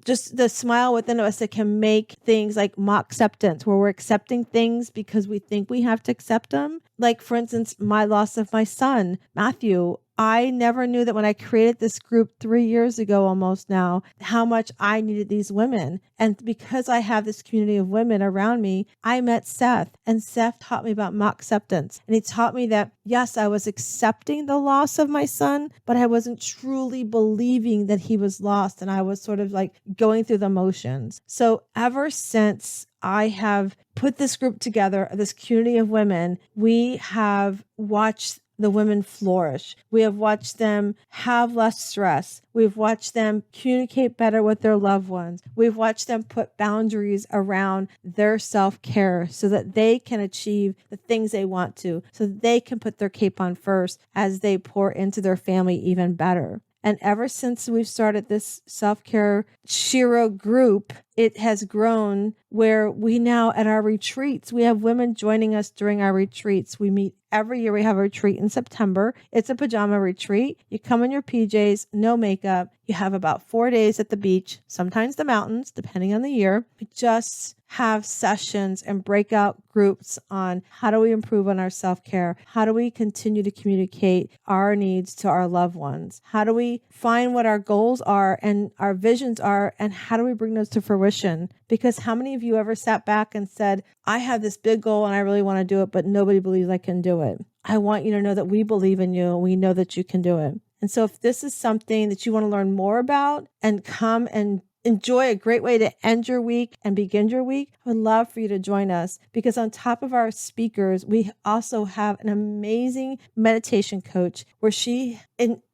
just the smile within us that can make things like mock acceptance, where we're accepting things because we think we have to accept them. Like, for instance, my loss of my son, Matthew. I never knew that when I created this group 3 years ago, almost now, how much I needed these women. And because I have this community of women around me, I met Seth, and Seth taught me about mock acceptance. And he taught me that, yes, I was accepting the loss of my son, but I wasn't truly believing that he was lost. And I was sort of like going through the motions. So ever since I have put this group together, this community of women, we have watched the women flourish. We have watched them have less stress. We've watched them communicate better with their loved ones. We've watched them put boundaries around their self-care so that they can achieve the things they want to, so that they can put their cape on first as they pour into their family even better. And ever since we've started this self-care Shiro group, it has grown where we now at our retreats, we have women joining us during our retreats. We meet every year. We have a retreat in September. It's a pajama retreat. You come in your PJs, no makeup. You have about 4 days at the beach, sometimes the mountains, depending on the year. We just have sessions and breakout groups on how do we improve on our self-care? How do we continue to communicate our needs to our loved ones? How do we find what our goals are and our visions are, and how do we bring those to fruition? Because how many of you ever sat back and said, I have this big goal and I really want to do it, but nobody believes I can do it? I want you to know that we believe in you and we know that you can do it. And so if this is something that you want to learn more about and come and enjoy a great way to end your week and begin your week, I would love for you to join us, because on top of our speakers, we also have an amazing meditation coach where she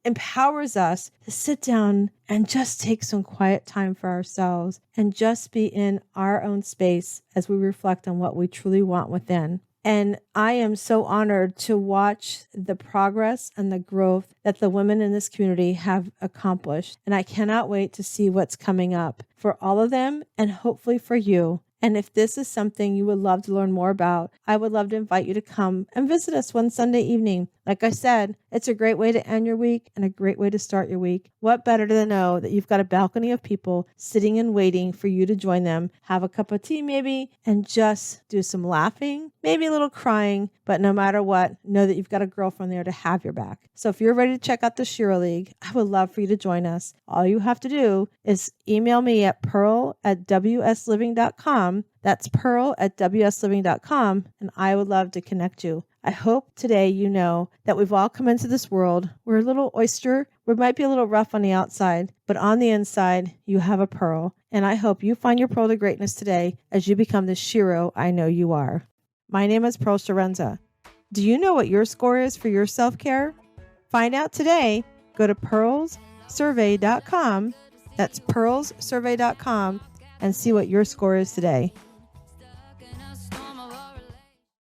empowers us to sit down and just take some quiet time for ourselves and just be in our own space as we reflect on what we truly want within. And I am so honored to watch the progress and the growth that the women in this community have accomplished. And I cannot wait to see what's coming up for all of them and hopefully for you And if this is something you would love to learn more about, I would love to invite you to come and visit us one Sunday evening. Like I said, it's a great way to end your week and a great way to start your week. What better to know that you've got a balcony of people sitting and waiting for you to join them, have a cup of tea maybe, and just do some laughing, maybe a little crying, but no matter what, know that you've got a girlfriend there to have your back. So if you're ready to check out the Shiro League, I would love for you to join us. All you have to do is email me at pearl@wsliving.com. That's pearl@wsliving.com, and I would love to connect you. I hope today you know that we've all come into this world. We're a little oyster. We might be a little rough on the outside, but on the inside, you have a pearl. And I hope you find your pearl to greatness today as you become the Shiro I know you are. My name is Pearl Sharenza. Do you know what your score is for your self-care? Find out today. Go to pearlssurvey.com. That's pearlssurvey.com and see what your score is today.